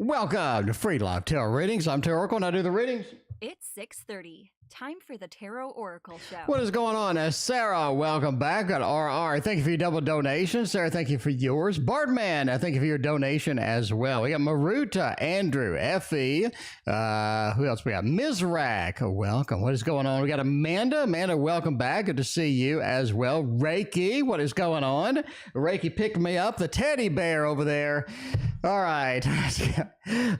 Welcome to Free Live Tarot Readings. I'm TarotOracle and I do the readings. It's 6:30. Time for the TarotOracle show. What is going on? Sarah, welcome back. Got RR. Thank you for your double donation. Sarah, thank you for yours. Bardman, thank you for your donation as well. We got Maruta, Andrew, Effie. Who else we got? Mizrak, welcome. What is going on? We got Amanda. Amanda, welcome back. Good to see you as well. Reiki, what is going on? Reiki picked me up, the teddy bear over there. All right.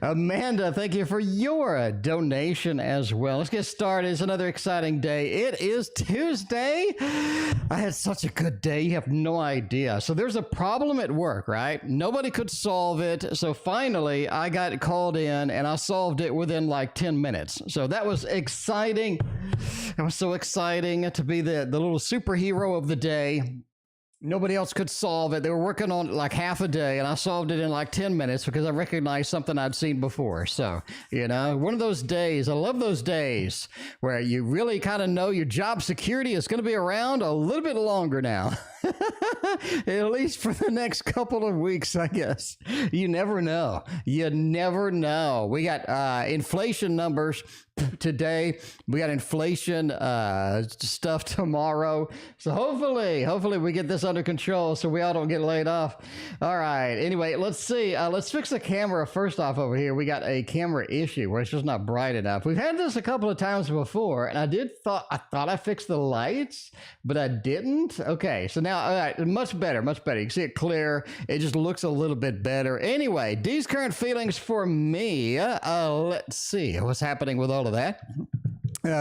Amanda, thank you for your donation as well. Let's get started. It's another exciting day. It is Tuesday. I had such a good day. You have no idea. So there's a problem at work, right? Nobody could solve it. So finally, I got called in and I solved it within like 10 minutes. So that was exciting. It was so exciting to be the little superhero of the day. Nobody else could solve it. They were working on it like half a day, and I solved it in like 10 minutes because I recognized something I'd seen before. So, you know, one of those days, I love those days where you really kind of know your job security is going to be around a little bit longer now. At least for the next couple of weeks, I guess. You never know. You never know. We got inflation numbers today. We got inflation stuff tomorrow. So hopefully we get this under control so we all don't get laid off. All right. Anyway, let's see. Let's fix the camera first off over here. We got a camera issue where it's just not bright enough. We've had this a couple of times before, and I thought I fixed the lights, but I didn't. Okay. So now, all right, much better, much better. You can see it clear. It just looks a little bit better. Anyway, these current feelings for me. Let's see what's happening with all of that.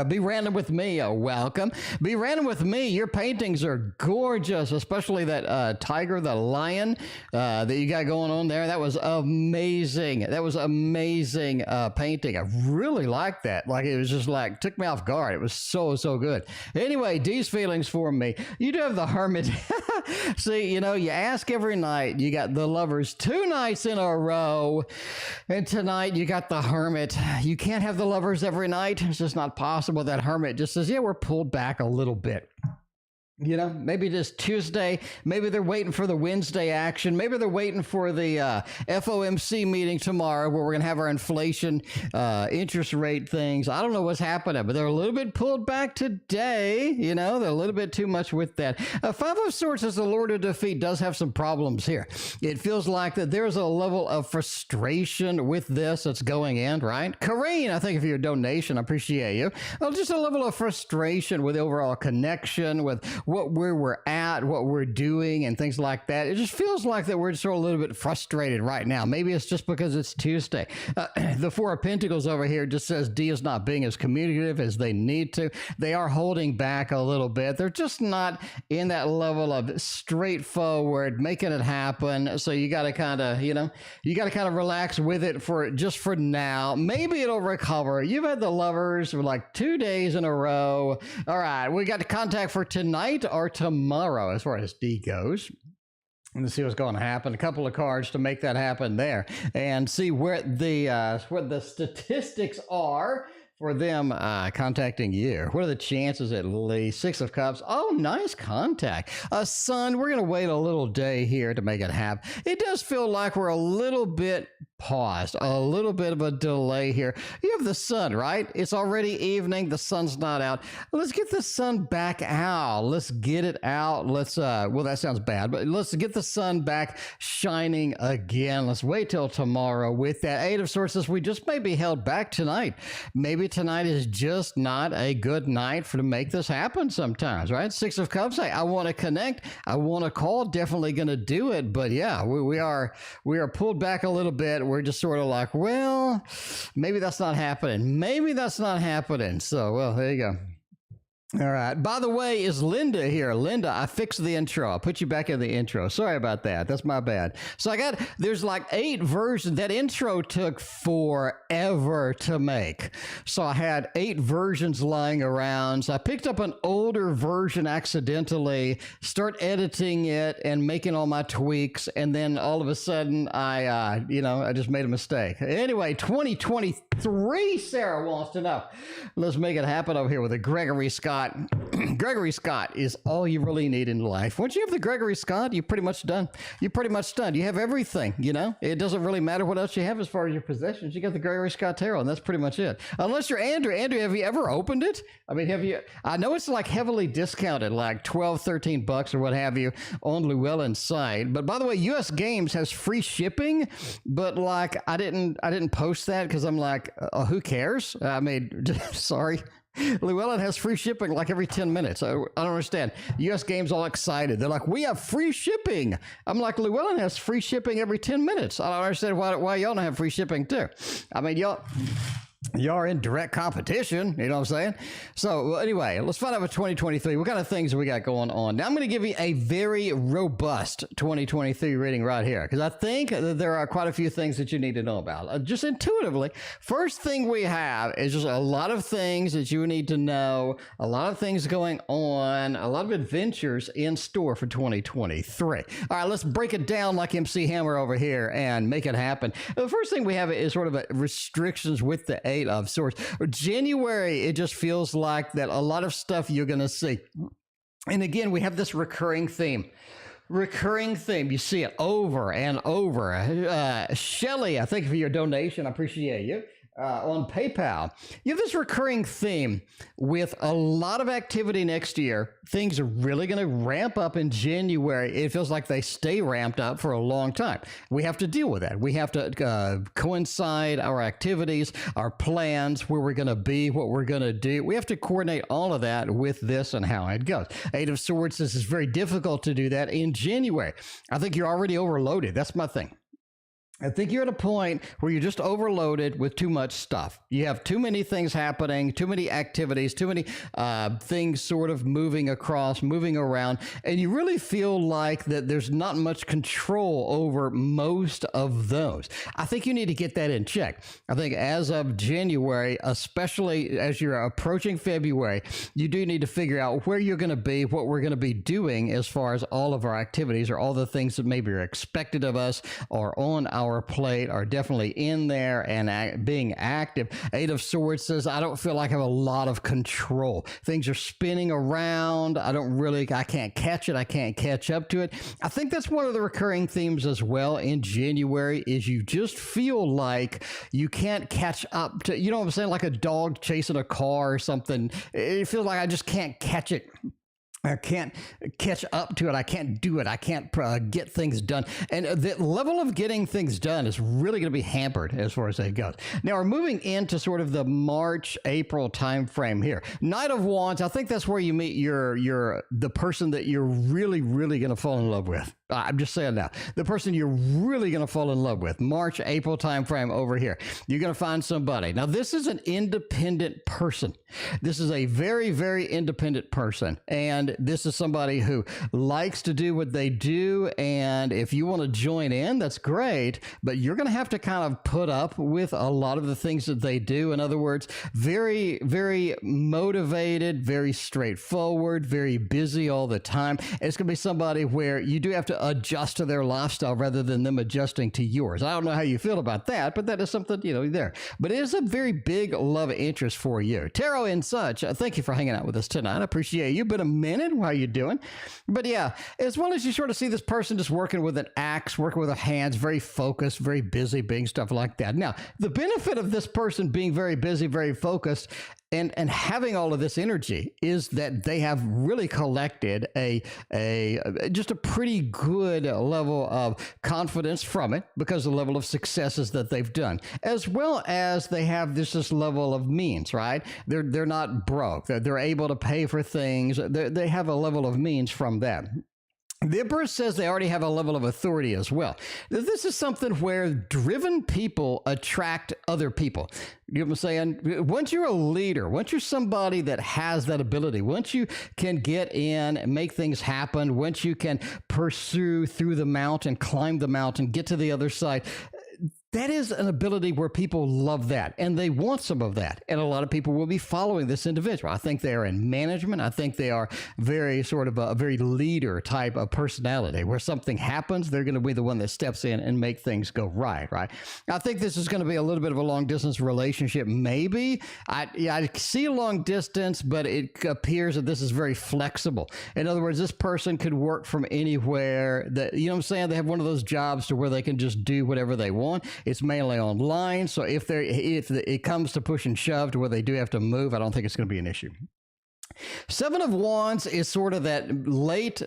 Be Random with me, welcome. Be Random with me, your paintings are gorgeous, especially that tiger, the lion that you got going on there. That was amazing. That was amazing painting. I really liked that. Like, it was just like, took me off guard. It was so good. Anyway, these feelings for me. You do have the Hermit. See, you know, you ask every night. You got the Lovers 2 nights in a row. And tonight you got the Hermit. You can't have the Lovers every night. It's just not possible. That Hermit just says, yeah, we're pulled back a little bit. You know, maybe just Tuesday, maybe they're waiting for the Wednesday action. Maybe they're waiting for the FOMC meeting tomorrow where we're going to have our inflation interest rate things. I don't know what's happening, but they're a little bit pulled back today. You know, they're a little bit too much with that. Five of Swords as the Lord of Defeat does have some problems here. It feels like that there's a level of frustration with this that's going in, right? Carine, I thank you for your donation. I appreciate you. Well, just a level of frustration with the overall connection, with where we're at, what we're doing, and things like that. It just feels like that we're just sort of a little bit frustrated right now. Maybe it's just because it's Tuesday. The Four of Pentacles over here just says D is not being as communicative as they need to. They are holding back a little bit. They're just not in that level of straightforward, making it happen. So you got to kind of, you know, you got to kind of relax with it for now. Maybe it'll recover. You've had the Lovers for like 2 days in a row. All right, we got the contact for tonight or tomorrow as far as D goes. Let's see what's going to happen. A couple of cards to make that happen there and see where the statistics are for them contacting you. What are the chances at least? 6 of Cups. Oh, nice contact. Sun, we're going to wait a little day here to make it happen. It does feel like we're a little bit paused, a little bit of a delay here. You have the Sun, right? It's already evening. The sun's not out. Let's get the sun back out. Let's get it out. Let's, well, that sounds bad, but let's get the sun back shining again. Let's wait till tomorrow with that. 8 of Swords. We just may be held back tonight. Maybe tonight is just not a good night to make this happen sometimes, right? 6 of Cups. Hey, I want to connect. I want to call. Definitely going to do it. But yeah, we are pulled back a little bit. We're just sort of like, well, maybe that's not happening. Maybe that's not happening. So, well, there you go. All right. By the way, is Linda here? Linda, I fixed the intro. I'll put you back in the intro. Sorry about that. That's my bad. So there's like 8 versions. That intro took forever to make. So I had 8 versions lying around. So I picked up an older version accidentally, start editing it and making all my tweaks. And then all of a sudden I just made a mistake. Anyway, 2023, Sarah wants to know. Let's make it happen over here with a Gregory Scott Scott. Gregory Scott is all you really need in life. Once you have the Gregory Scott, you're pretty much done. You're pretty much done. You have everything, you know? It doesn't really matter what else you have as far as your possessions. You got the Gregory Scott Tarot, and that's pretty much it. Unless you're Andrew. Andrew, have you ever opened it? I mean, have you? I know it's like heavily discounted, like 12, 13 bucks or what have you on Llewellyn's site. But by the way, US Games has free shipping, but like I didn't post that because I'm like, who cares? I mean, sorry. Llewellyn has free shipping like every 10 minutes. I don't understand. US Games all excited. They're like, we have free shipping. I'm like, Llewellyn has free shipping every 10 minutes. I don't understand why y'all don't have free shipping too. I mean, y'all are in direct competition, you know what I'm saying? So anyway, let's find out what 2023, what kind of things we got going on. Now I'm going to give you a very robust 2023 reading right here, because I think that there are quite a few things that you need to know about. Just intuitively, first thing we have is just a lot of things that you need to know, a lot of things going on, a lot of adventures in store for 2023. All right, let's break it down like MC Hammer over here and make it happen. The first thing we have is sort of restrictions with the Eight of Swords. January, it just feels like that a lot of stuff you're going to see. And again, we have this recurring theme. You see it over and over. Shelly, I thank you for your donation. I appreciate you. On PayPal, you have this recurring theme with a lot of activity next year. Things are really going to ramp up in January. It feels like they stay ramped up for a long time. We have to deal with that. We have to coincide our activities, our plans, where we're going to be, what we're going to do. We have to coordinate all of that with this and how it goes. Eight of Swords, this is very difficult to do that in January. I think you're already overloaded. That's my thing. I think you're at a point where you're just overloaded with too much stuff. You have too many things happening, too many activities, too many things sort of moving around, and you really feel like that there's not much control over most of those. I think you need to get that in check. I think as of January, especially as you're approaching February, you do need to figure out where you're going to be, what we're going to be doing as far as all of our activities or all the things that maybe are expected of us or on our plate are definitely in there and being active. Eight of Swords says, I don't feel like I have a lot of control. Things are spinning around. I can't catch it. I can't catch up to it. I think that's one of the recurring themes as well in January is you just feel like you can't catch up to, you know what I'm saying? Like a dog chasing a car or something. It feels like I just can't catch it. I can't catch up to it. I can't do it. I can't get things done. And the level of getting things done is really going to be hampered as far as that goes. Now we're moving into sort of the March, April time frame here. Knight of Wands, I think that's where you meet the person that you're really, really going to fall in love with. I'm just saying now, the person you're really going to fall in love with, March, April time frame over here. You're going to find somebody. Now, this is an independent person. This is a very, very independent person. And this is somebody who likes to do what they do. And if you want to join in, that's great. But you're going to have to kind of put up with a lot of the things that they do. In other words, very, very motivated, very straightforward, very busy all the time. It's going to be somebody where you do have to adjust to their lifestyle rather than them adjusting to yours. I don't know how you feel about that, but that is something, there. But it is a very big love interest for you. Tarot and such, thank you for hanging out with us tonight. I appreciate you. Been a minute. How you doing? But yeah, as well as you sort of see this person just working with an axe, working with their hands, very focused, very busy, being stuff like that. Now, the benefit of this person being very busy, very focused, and having all of this energy is that they have really collected just a pretty good level of confidence from it because of the level of successes that they've done, as well as they have this level of means, right? They're not broke. They're able to pay for things. They have a level of means from that. The Emperor says they already have a level of authority as well. This is something where driven people attract other people. You know what I'm saying? Once you're a leader, once you're somebody that has that ability, once you can get in and make things happen, once you can pursue through the mountain, climb the mountain, get to the other side, that is an ability where people love that and they want some of that. And a lot of people will be following this individual. I think they are in management. I think they are very sort of a very leader type of personality where something happens, they're going to be the one that steps in and make things go right. I think this is going to be a little bit of a long distance relationship. Maybe I see a long distance, but it appears that this is very flexible. In other words, this person could work from anywhere that, you know what I'm saying? They have one of those jobs to where they can just do whatever they want. It's mainly online, so if it comes to push and shove to where they do have to move, I don't think it's going to be an issue. Seven of Wands is sort of that late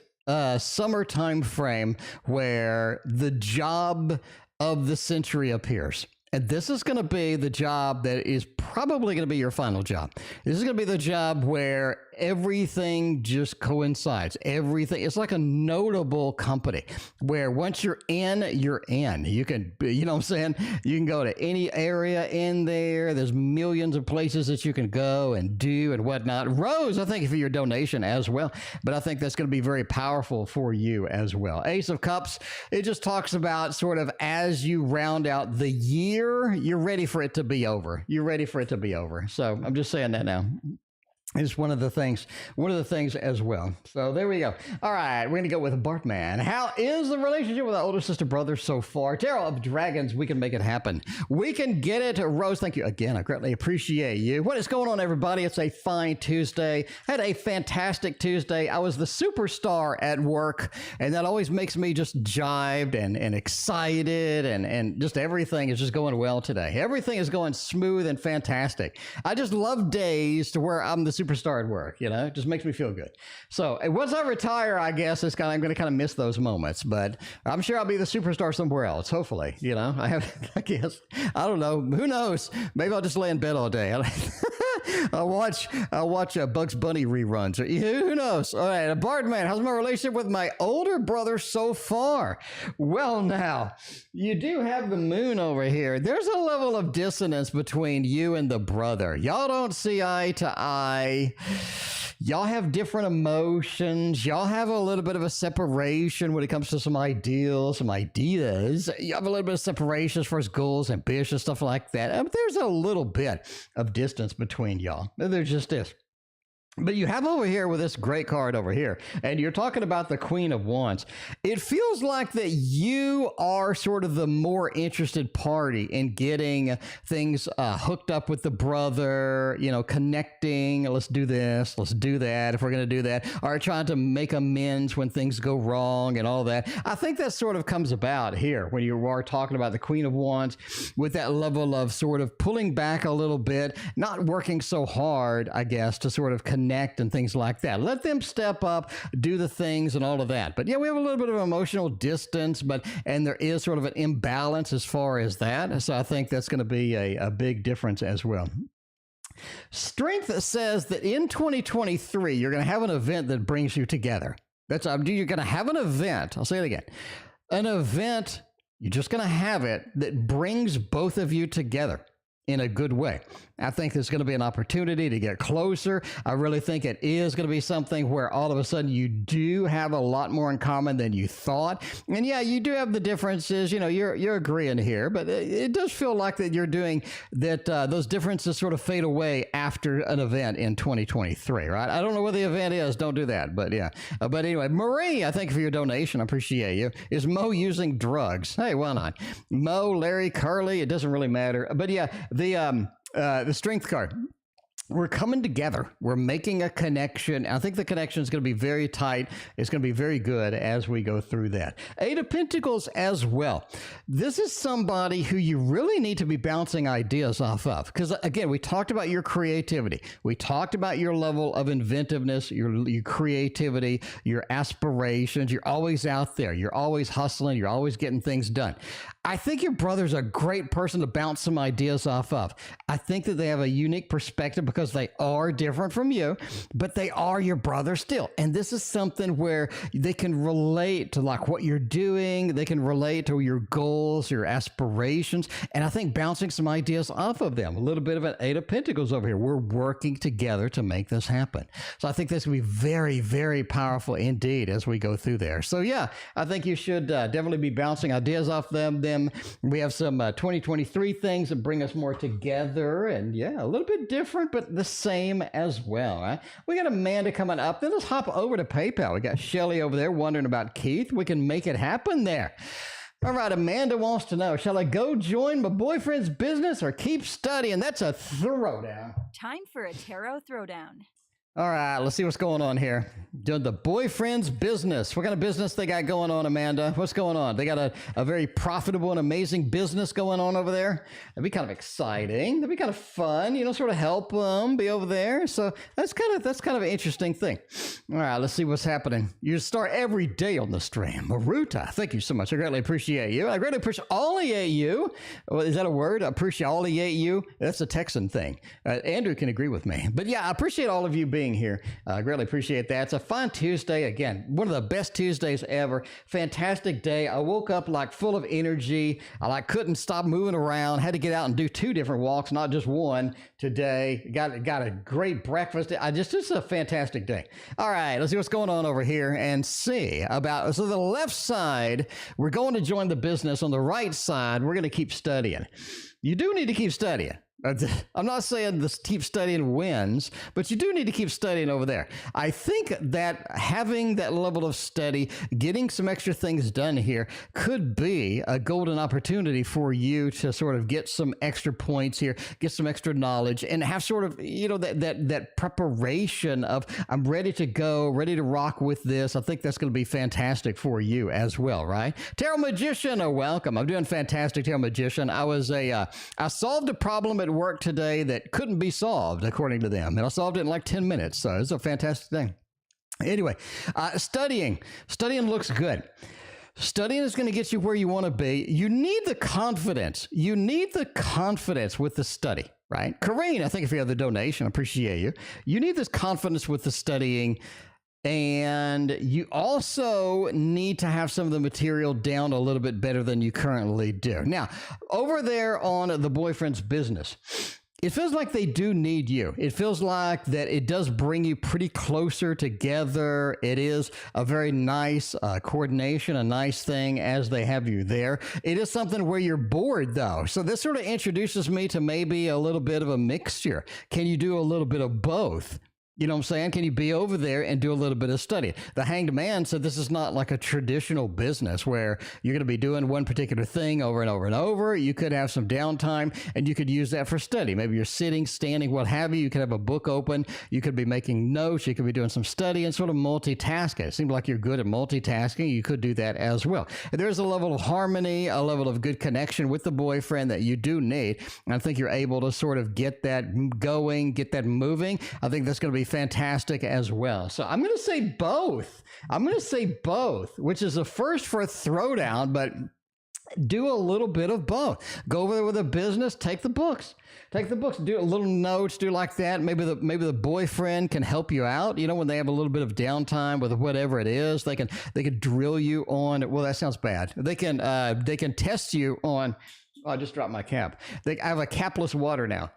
summer time frame where the job of the century appears. And this is going to be the job that is probably going to be your final job. This is going to be the job where everything just coincides. Everything. It's like a notable company where once you're in, you're in. You can, you know what I'm saying? You can go to any area in there. There's millions of places that you can go and do and whatnot. Rose, I think for your donation as well. But I think that's going to be very powerful for you as well. Ace of Cups, it just talks about sort of as you round out the year, you're ready for it to be over. You're ready for it to be over. So I'm just saying that now. It's one of the things as well. So there we go. All right, we're going to go with Bartman. How is the relationship with our older sister brother so far? Tarot of Dragons, we can make it happen. We can get it. Rose, thank you again. I greatly appreciate you. What is going on, everybody? It's a fine Tuesday. I had a fantastic Tuesday. I was the superstar at work, and that always makes me just jived and excited, and just everything is just going well today. Everything is going smooth and fantastic. I just love days to where I'm the superstar at work, you know, it just makes me feel good. So once I retire, I guess I'm going to kind of miss those moments, but I'm sure I'll be the superstar somewhere else. Hopefully, you know, I guess, I don't know. Who knows? Maybe I'll just lay in bed all day. I'll watch Bugs Bunny reruns. Who knows? All right, Bartman, how's my relationship with my older brother so far? Well, now, you do have the moon over here. There's a level of dissonance between you and the brother. Y'all don't see eye to eye. Y'all have different emotions. Y'all have a little bit of a separation when it comes to some ideals, some ideas. You have a little bit of separation as far as goals, ambitions, stuff like that. There's a little bit of distance between y'all. There just is. But you have over here with this great card over here, and you're talking about the Queen of Wands. It feels like that you are sort of the more interested party in getting things hooked up with the brother, you know, connecting. Let's do this. Let's do that if we're going to do that. Or trying to make amends when things go wrong and all that. I think that sort of comes about here when you are talking about the Queen of Wands with that level of sort of pulling back a little bit, not working so hard, I guess, to sort of connect and things like that. Let them step up, do the things and all of that. But yeah, we have a little bit of emotional distance, and there is sort of an imbalance as far as that. So I think that's going to be a big difference as well. Strength says that in 2023, you're going to have an event that brings you together. You're going to have an event. I'll say it again. An event, you're just going to have it that brings both of you together in a good way. I think there's going to be an opportunity to get closer. I really think it is going to be something where all of a sudden you do have a lot more in common than you thought. And yeah, you do have the differences. You know, you're agreeing here, but it does feel like that you're doing that. Those differences sort of fade away after an event in 2023, right? I don't know what the event is. Don't do that. But yeah. But anyway, Marie, I thank you for your donation. I appreciate you. Is Mo using drugs? Hey, why not? Mo, Larry, Carly, it doesn't really matter. But yeah, the strength card. We're coming together. We're making a connection. I think the connection is going to be very tight. It's going to be very good as we go through that. Eight of Pentacles as well. This is somebody who you really need to be bouncing ideas off of. Because again, we talked about your creativity. We talked about your level of inventiveness, your creativity, your aspirations. You're always out there. You're always hustling. You're always getting things done. I think your brother's a great person to bounce some ideas off of. I think that they have a unique perspective because they are different from you, but they are your brother still. And this is something where they can relate to like what you're doing. They can relate to your goals, your aspirations. And I think bouncing some ideas off of them, a little bit of an Eight of Pentacles over here. We're working together to make this happen. So I think this will be very, very powerful indeed as we go through there. So yeah, I think you should definitely be bouncing ideas off them. them. We have some 2023 things that bring us more together, and yeah, a little bit different, but the same as well. Right? We got Amanda coming up. Then let's hop over to PayPal. We got Shelly over there wondering about Keith. We can make it happen there. All right, Amanda wants to know, shall I go join my boyfriend's business or keep studying? That's a throwdown. Time for a tarot throwdown. All right, let's see what's going on here. Doing the boyfriend's business. What kind of business they got going on, Amanda? What's going on? They got a very profitable and amazing business going on over there. That'd be kind of exciting. That'd be kind of fun, sort of help them be over there. So that's kind of an interesting thing. All right, let's see what's happening. You start every day on the stream. Maruta, thank you so much. I greatly appreciate you. I greatly appreciate you. Is that a word? I appreciate you. That's a Texan thing. Andrew can agree with me. But yeah, I appreciate all of you being here. I greatly appreciate that. It's a fun Tuesday. Again, one of the best Tuesdays ever. Fantastic day. I woke up like full of energy. I couldn't stop moving around. Had to get out and do 2 different walks, not just one today. Got a great breakfast. It's a fantastic day. All right, let's see what's going on over here and see about, so the left side, we're going to join the business. On the right side, we're going to keep studying. You do need to keep studying. I'm not saying this keep studying wins, but you do need to keep studying over there. I think that having that level of study, getting some extra things done here could be a golden opportunity for you to sort of get some extra points here, get some extra knowledge, and have sort of, that preparation of I'm ready to go, ready to rock with this. I think that's going to be fantastic for you as well, right? Tarot Magician, welcome. I'm doing fantastic, Tarot Magician. I solved a problem at work today that couldn't be solved according to them, and I solved it in like 10 minutes, so it's a fantastic thing. Anyway, studying looks good. Studying is going to get you where you want to be. You need the confidence with the study, right? Carine, I think if you have the donation, I appreciate you. You need this confidence with the studying. And you also need to have some of the material down a little bit better than you currently do. Now, over there on the boyfriend's business, it feels like they do need you. It feels like that it does bring you pretty closer together. It is a very nice coordination, a nice thing as they have you there. It is something where you're bored, though. So this sort of introduces me to maybe a little bit of a mixture. Can you do a little bit of both? You know what I'm saying? Can you be over there and do a little bit of study? The Hanged Man said this is not like a traditional business where you're going to be doing one particular thing over and over and over. You could have some downtime and you could use that for study. Maybe you're sitting, standing, what have you. You could have a book open. You could be making notes. You could be doing some study and sort of multitasking. It seems like you're good at multitasking. You could do that as well. And there's a level of harmony, a level of good connection with the boyfriend that you do need. And I think you're able to sort of get that going, get that moving. I think that's going to be fantastic as well. So I'm going to say both. Which is a first for a throwdown, but do a little bit of both. Go over there with a business, take the books, do a little notes, do like that. Maybe the boyfriend can help you out. When they have a little bit of downtime with whatever it is, they can drill you on. Well, that sounds bad. They can test you on. Oh, I just dropped my cap. I have a capless water now.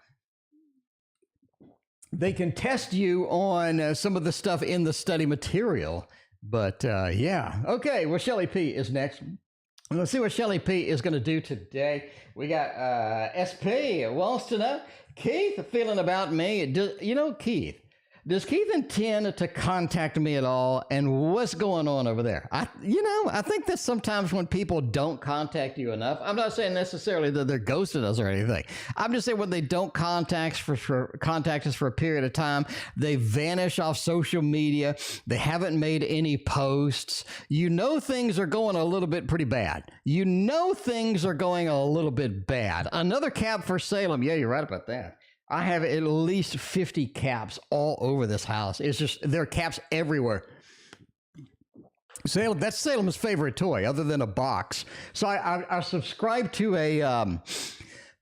They can test you on some of the stuff in the study material. But yeah. Okay, well, Shelly P is next. Let's see what Shelly P is going to do today. We got SP wants to know, Keith, feeling about me. Keith, does Keith intend to contact me at all? And what's going on over there? I think that sometimes when people don't contact you enough, I'm not saying necessarily that they're ghosting us or anything. I'm just saying when they don't contact us for a period of time, they vanish off social media. They haven't made any posts. Things are going a little bit pretty bad. Another cap for Salem. Yeah, you're right about that. I have at least 50 caps all over this house. It's just, there are caps everywhere. That's Salem's favorite toy, other than a box. So I subscribe to a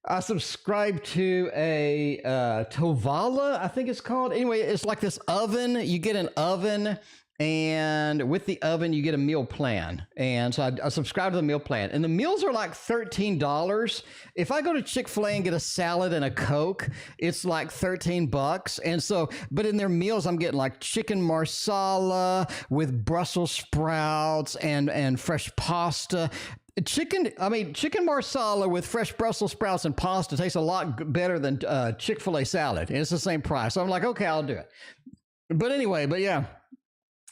Tovala, I think it's called. Anyway, it's like this oven. You get an oven, and with the oven, you get a meal plan. And so I subscribe to the meal plan. And the meals are like $13. If I go to Chick-fil-A and get a salad and a Coke, it's like $13. And so, but in their meals, I'm getting like chicken marsala with Brussels sprouts and fresh pasta. chicken marsala with fresh Brussels sprouts and pasta tastes a lot better than Chick-fil-A salad. And it's the same price. So I'm like, okay, I'll do it. But anyway, yeah.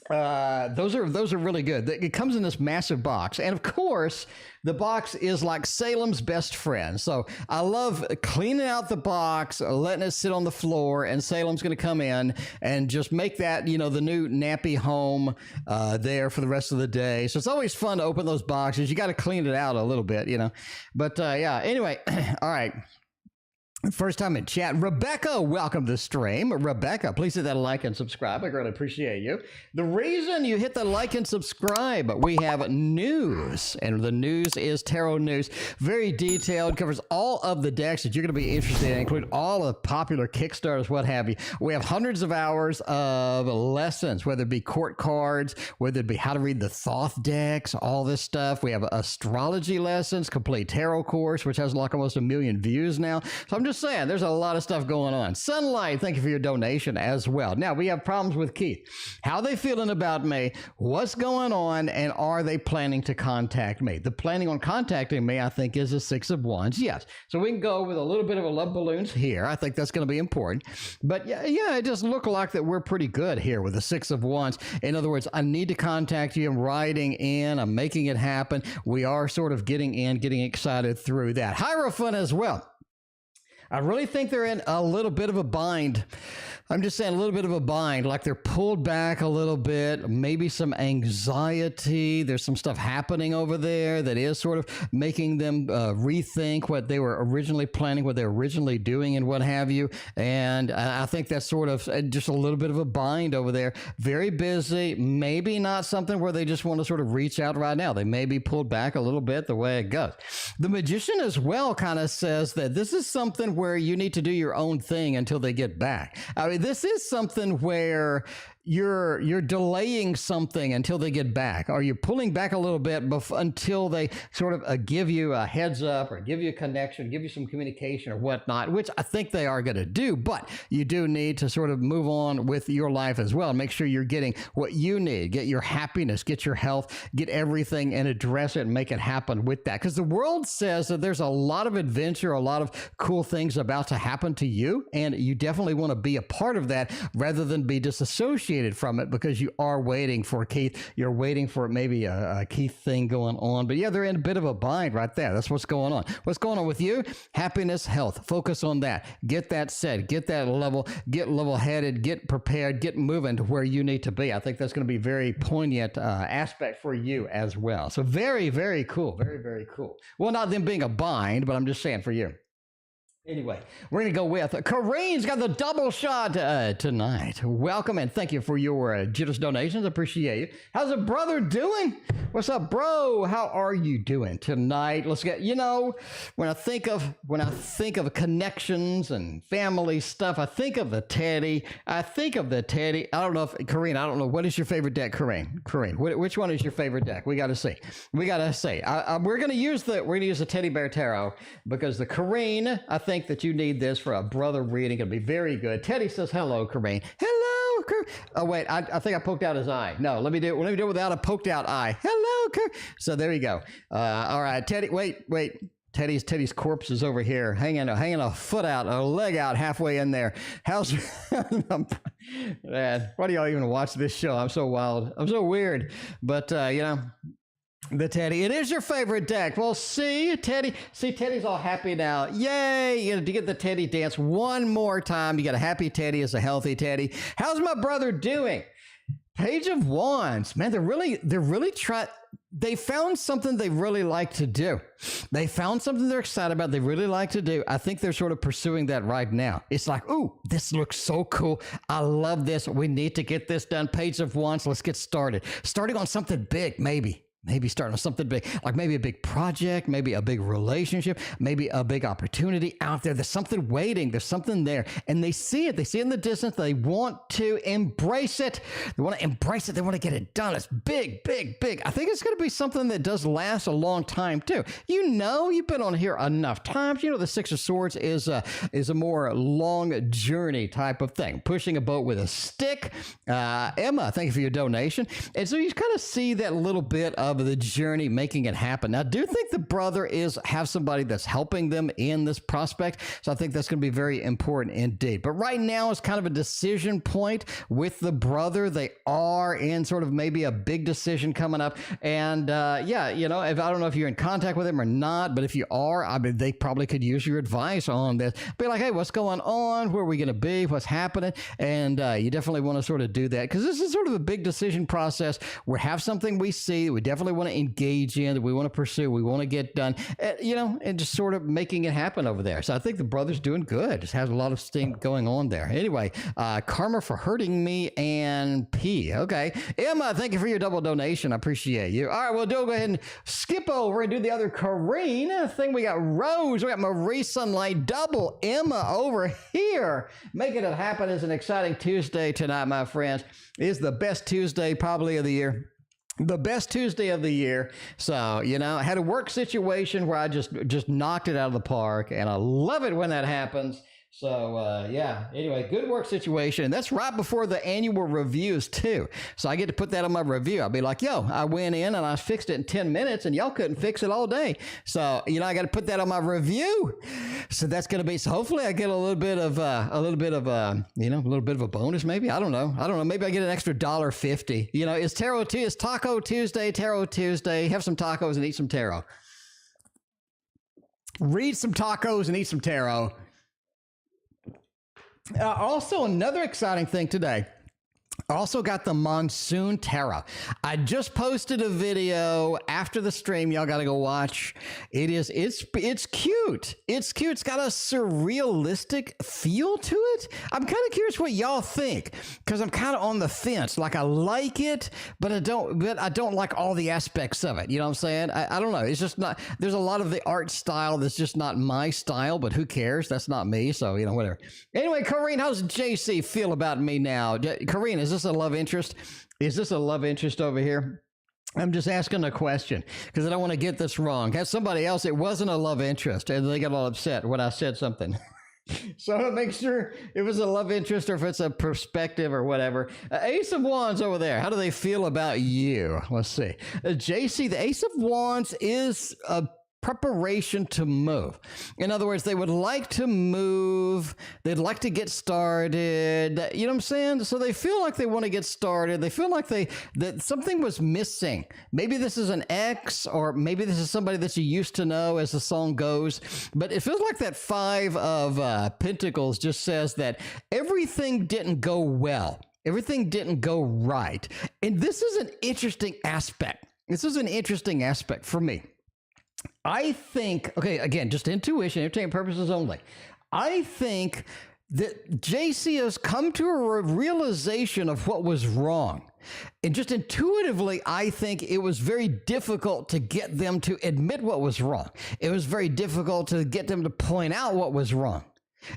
Those are really good. It comes in this massive box, and of course the box is like Salem's best friend. So I love cleaning out the box, letting it sit on the floor, and Salem's going to come in and just make that, the new nappy home there for the rest of the day. So it's always fun to open those boxes. You got to clean it out a little bit, but yeah, anyway. All right. First time in chat, Rebecca, welcome to the stream. Rebecca, please hit that like and subscribe. I greatly appreciate you. The reason you hit the like and subscribe, we have news, and the news is tarot news. Very detailed, covers all of the decks that you're going to be interested in, include all the popular Kickstarters, what have you. We have hundreds of hours of lessons, whether it be court cards, whether it be how to read the Thoth decks, all this stuff. We have astrology lessons, complete tarot course, which has like almost 1 million views now. So I'm just saying, there's a lot of stuff going on. Sunlight, thank you for your donation as well. Now, we have problems with Keith. How are they feeling about me? What's going on? And are they planning to contact me? The planning on contacting me, I think, is a 6 of Wands. Yes. So we can go with a little bit of a love balloons here. I think that's going to be important. But yeah, it just looked like that we're pretty good here with the 6 of Wands. In other words, I need to contact you. I'm writing in. I'm making it happen. We are sort of getting excited through that. Hierophant as well. I really think they're in a little bit of a bind. I'm just saying a little bit of a bind, like they're pulled back a little bit, maybe some anxiety. There's some stuff happening over there that is sort of making them rethink what they were originally planning, what they were originally doing, and what have you. And I think that's sort of just a little bit of a bind over there. Very busy, maybe not something where they just want to sort of reach out right now. They may be pulled back a little bit the way it goes. The Magician as well kind of says that this is something where you need to do your own thing until they get back. I mean, this is something where you're delaying something until they get back, or you're pulling back a little bit until they sort of give you a heads up or give you a connection, give you some communication or whatnot, which I think they are going to do. But you do need to sort of move on with your life as well. Make sure you're getting what you need, get your happiness, get your health, get everything, and address it and make it happen with that. Because the world says that there's a lot of adventure, a lot of cool things about to happen to you, and you definitely want to be a part of that rather than be disassociated from it, because you are waiting for Keith. You're waiting for maybe a Keith thing going on. But yeah, they're in a bit of a bind right there. That's what's going on. What's going on with you? Happiness, health. Focus on that. Get that set. Get that level. Get level-headed. Get prepared. Get moving to where you need to be. I think that's going to be a very poignant aspect for you as well. So very, very cool. Very, very cool. Well, not them being a bind, but I'm just saying for you. Anyway, we're going to go with Carine's got the double shot tonight. Welcome, and thank you for your generous donations. Appreciate you. How's a brother doing? What's up, bro? How are you doing tonight? Let's get, when I think of connections and family stuff, I think of the Teddy. I don't know if, Carine, I don't know. What is your favorite deck, Carine? Which one is your favorite deck? We got to see. We're going to use the Teddy Bear Tarot, because the Carine, I think that you need this for a brother reading. It'll be very good. Teddy says hello, Carine. Hello, oh wait, I think I poked out his eye. No, let me do it without a poked out eye. Hello, so there you go. All right, Teddy. Wait. Teddy's corpse is over here, hanging a foot out, a leg out, halfway in there. How's man? Why do y'all even watch this show? I'm so wild. I'm so weird. But the Teddy, it is your favorite deck. Well, Teddy's all happy now. Yay! To get the Teddy dance one more time. You got a happy Teddy as a healthy Teddy. How's my brother doing? Page of Wands, man, they're really trying. They found something they really like to do. They found something they're excited about. They really like to do. I think they're sort of pursuing that right now. It's like, ooh, this looks so cool. I love this. We need to get this done. Page of Wands. Let's get started. Starting on something big, maybe starting with something big, like maybe a big project, maybe a big relationship, maybe a big opportunity out there. There's something waiting. There's something there. And they see it. They see it in the distance. They want to embrace it. They want to embrace it. They want to get it done. It's big, big, big. I think it's going to be something that does last a long time too. You've been on here enough times. The Six of Swords is a more long journey type of thing. Pushing a boat with a stick. Emma, thank you for your donation. And so you kind of see that little bit of of the journey, making it happen. Now, I do think the brother have somebody that's helping them in this prospect. So I think that's going to be very important indeed. But right now it's kind of a decision point with the brother. They are in sort of maybe a big decision coming up. And yeah, you know, I don't know if you're in contact with him or not, but if you are, I mean, they probably could use your advice on this. Be like, hey, what's going on? Where are we going to be? What's happening? And you definitely want to sort of do that because this is sort of a big decision process. We have something we see we definitely want to engage in, that we want to pursue, we want to get done, you know, and just sort of making it happen over there. So I think the brother's doing good. Just has a lot of steam going on there. Anyway, karma for hurting me and P. Okay. Emma, thank you for your double donation. I appreciate you. All right, well, go ahead and skip over and do the other Carine thing. We got Rose, we got Marie Sunlight, double Emma over here. Making it happen is an exciting Tuesday tonight, my friends. It is the best Tuesday probably of the year. The best Tuesday of the year. So, you know, I had a work situation where I just knocked it out of the park, and I love it when that happens. So, yeah, anyway, good work situation. And that's right before the annual reviews, too. So I get to put that on my review. I'll be like, yo, I went in and I fixed it in 10 minutes, and y'all couldn't fix it all day. So, you know, I got to put that on my review. So that's going to be, so hopefully I get a little bit of a bonus, maybe. I don't know. Maybe I get an extra $1.50. You know, it's Taco Tuesday, Tarot Tuesday. Have some tacos and eat some tarot. Read some tacos and eat some tarot. Also, another exciting thing today. I also got the Monsoon Tarot. I just posted a video after the stream. Y'all got to go watch. It's cute. It's cute. It's got a surrealistic feel to it. I'm kind of curious what y'all think, because I'm kind of on the fence. Like, I like it, but I don't like all the aspects of it. You know what I'm saying? I don't know. It's just not, there's a lot of the art style that's just not my style, but who cares? That's not me. So, you know, whatever. Anyway, Carine, how's JC feel about me now? Carine, is this a love interest? Is this a love interest over here? I'm just asking a question because I don't want to get this wrong. Has somebody else, it wasn't a love interest, and they got all upset when I said something. So to make sure if it's a love interest or if it's a perspective or whatever. Ace of Wands over there. How do they feel about you? Let's see. JC, the Ace of Wands is a preparation to move. In other words, they would like to move. They'd like to get started. You know what I'm saying? So they feel like they want to get started. They feel like that something was missing. Maybe this is an ex, or maybe this is somebody that you used to know, as the song goes. But it feels like that Five of Pentacles just says that everything didn't go well. Everything didn't go right. And this is an interesting aspect. This is an interesting aspect for me. I think, okay, again, just intuition, entertainment purposes only. I think that JC has come to a realization of what was wrong. And just intuitively, I think it was very difficult to get them to admit what was wrong. It was very difficult to get them to point out what was wrong.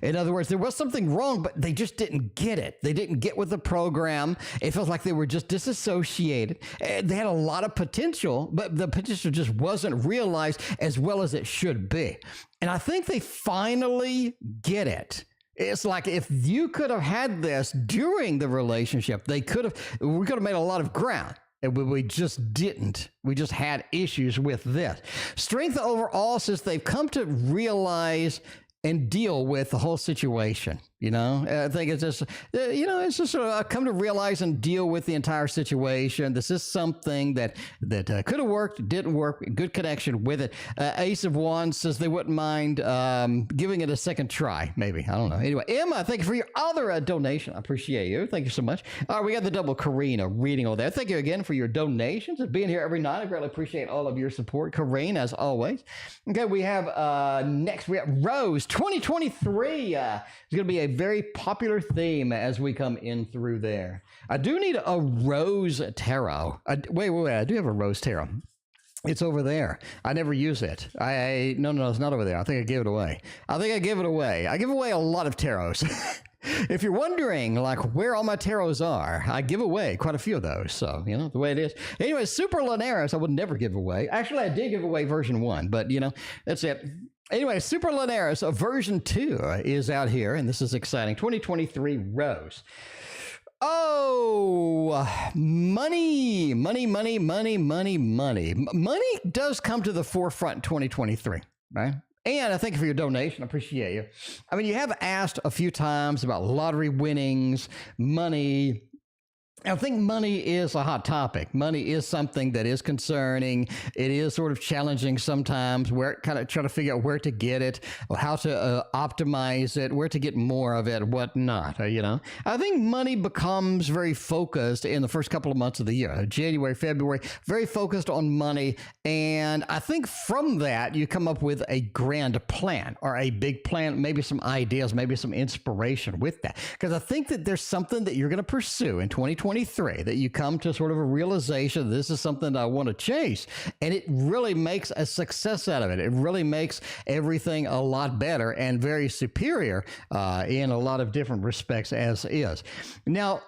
In other words, there was something wrong, but they just didn't get it. They didn't get with the program. It felt like they were just disassociated. They had a lot of potential, but the potential just wasn't realized as well as it should be. And I think they finally get it. It's like, if you could have had this during the relationship, we could have made a lot of ground. And we just didn't. We just had issues with this. Strength overall says they've come to realize and deal with the whole situation. You know, I think it's just, it's just sort of come to realize and deal with the entire situation. This is something that could have worked, didn't work, good connection with it. Ace of Wands says they wouldn't mind giving it a second try, maybe. I don't know. Anyway, Emma, thank you for your other donation. I appreciate you. Thank you so much. All right, we got the double Carine reading over there. Thank you again for your donations and being here every night. I greatly appreciate all of your support. Carine, as always. Okay, we have next, we have Rose 2023. It's going to be a very popular theme as we come in through there. I do need a Rose Tarot. Wait, I do have a Rose Tarot. It's over there. I never use it. No, it's not over there. I think I gave it away. I give away a lot of tarots. If you're wondering, like, where all my tarots are, I give away quite a few of those. So, you know, the way it is. Anyway, Super Linares, I would never give away. Actually, I did give away version 1, but, you know, that's it. Anyway, Super Linares, version 2 is out here, and this is exciting. 2023 Rose. Oh, money. Money does come to the forefront in 2023, right? And I thank you for your donation. I appreciate you. I mean, you have asked a few times about lottery winnings, money. I think money is a hot topic. Money is something that is concerning. It is sort of challenging sometimes, where kind of trying to figure out where to get it, or how to optimize it, where to get more of it, whatnot. I think money becomes very focused in the first couple of months of the year, January, February, very focused on money. And I think from that, you come up with a grand plan or a big plan, maybe some ideas, maybe some inspiration with that. Because I think that there's something that you're going to pursue in 2023 that you come to sort of a realization, this is something that I want to chase. And it really makes a success out of it. It really makes everything a lot better and very superior in a lot of different respects as is. Now,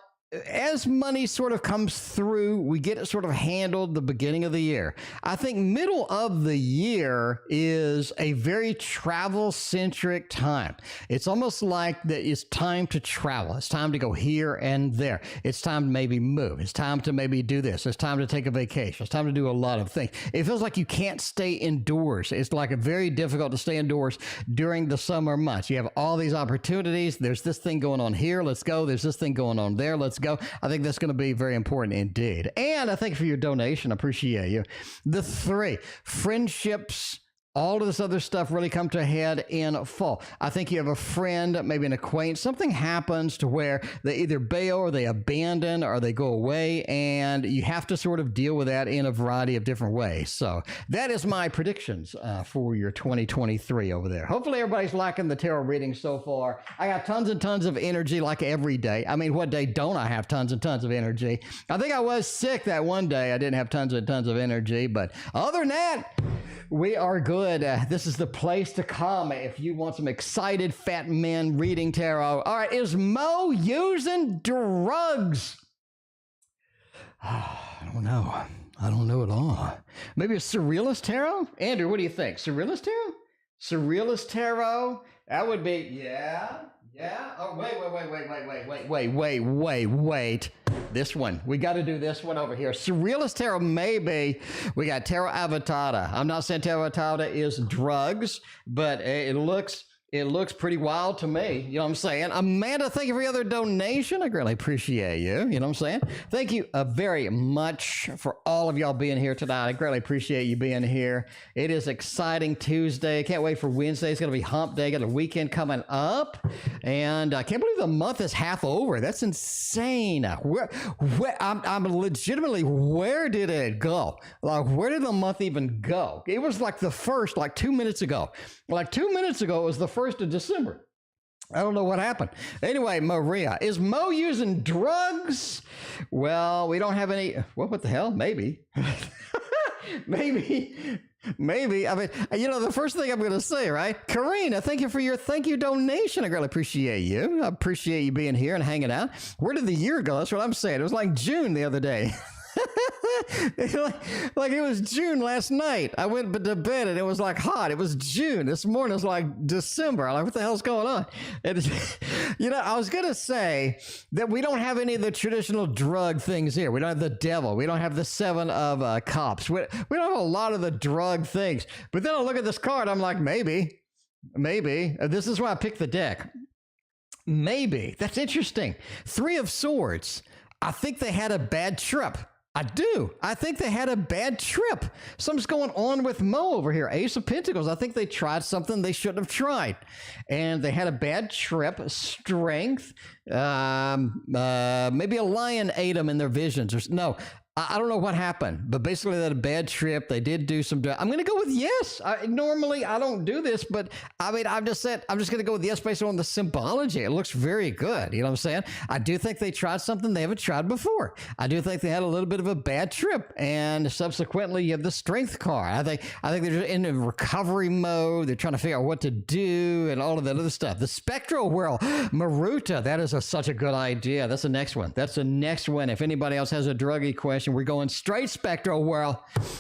as money sort of comes through, we get it sort of handled the beginning of the year. I think middle of the year is a very travel-centric time. It's almost like that it's time to travel. It's time to go here and there. It's time to maybe move. It's time to maybe do this. It's time to take a vacation. It's time to do a lot of things. It feels like you can't stay indoors. It's like very difficult to stay indoors during the summer months. You have all these opportunities. There's this thing going on here. Let's go. There's this thing going on there. Let's go. I think that's going to be very important indeed. And I thank you for your donation. I appreciate you. The 3, friendships, all of this other stuff really come to a head in fall. I think you have a friend, maybe an acquaintance, something happens to where they either bail or they abandon or they go away, and you have to sort of deal with that in a variety of different ways. So that is my predictions for your 2023 over there. Hopefully everybody's liking the tarot reading so far. I got tons and tons of energy like every day. I mean, what day don't I have tons and tons of energy? I think I was sick that one day. I didn't have tons and tons of energy, but other than that, we are good. This is the place to come if you want some excited fat men reading tarot. All right, is Mo using drugs? I don't know. I don't know at all. Maybe a surrealist tarot? Andrew, what do you think? Surrealist tarot? Surrealist tarot? That would be, yeah. Oh, wait. This one. We got to do this one over here. Surrealist tarot, maybe. We got tarot avatada. I'm not saying tarot avatada is drugs, but it looks pretty wild to me. You know what I'm saying? Amanda, thank you for your other donation. I greatly appreciate you. You know what I'm saying? Thank you very much for all of y'all being here tonight. I greatly appreciate you being here. It is exciting Tuesday. Can't wait for Wednesday. It's going to be hump day. Got a weekend coming up. And I can't believe the month is half over. That's insane. I'm legitimately, where did it go? Like, where did the month even go? It was like the first, like 2 minutes ago. Like 2 minutes ago, it was the 1st of December. I don't know what happened. Anyway, Maria, is Mo using drugs? Well, we don't have any. What the hell? Maybe. Maybe. I mean, the first thing I'm going to say, right? Carine, thank you for your donation. I greatly appreciate you. I appreciate you being here and hanging out. Where did the year go? That's what I'm saying. It was like June the other day. like it was June last night. I went to bed and it was like hot. It was June. This morning it was like December. I'm like, what the hell's going on? And I was going to say that we don't have any of the traditional drug things here. We don't have the devil. We don't have the 7 of cups. We don't have a lot of the drug things. But then I look at this card. I'm like, maybe. This is why I picked the deck. Maybe. That's interesting. 3 of Swords. I think they had a bad trip. I do. I think they had a bad trip. Something's going on with Mo over here. Ace of Pentacles. I think they tried something they shouldn't have tried. And they had a bad trip. Strength. Maybe a lion ate them in their visions. No. I don't know what happened, but basically they had a bad trip. They did do some. I'm going to go with yes. Normally I don't do this, but I mean, I'm just going to go with yes based on the symbology. It looks very good. You know what I'm saying? I do think they tried something they haven't tried before. I do think they had a little bit of a bad trip, and subsequently you have the strength card. I think they're in a recovery mode. They're trying to figure out what to do and all of that other stuff. The spectral world, Maruta. That is such a good idea. That's the next one. If anybody else has a druggy question, direction. We're going straight spectral world.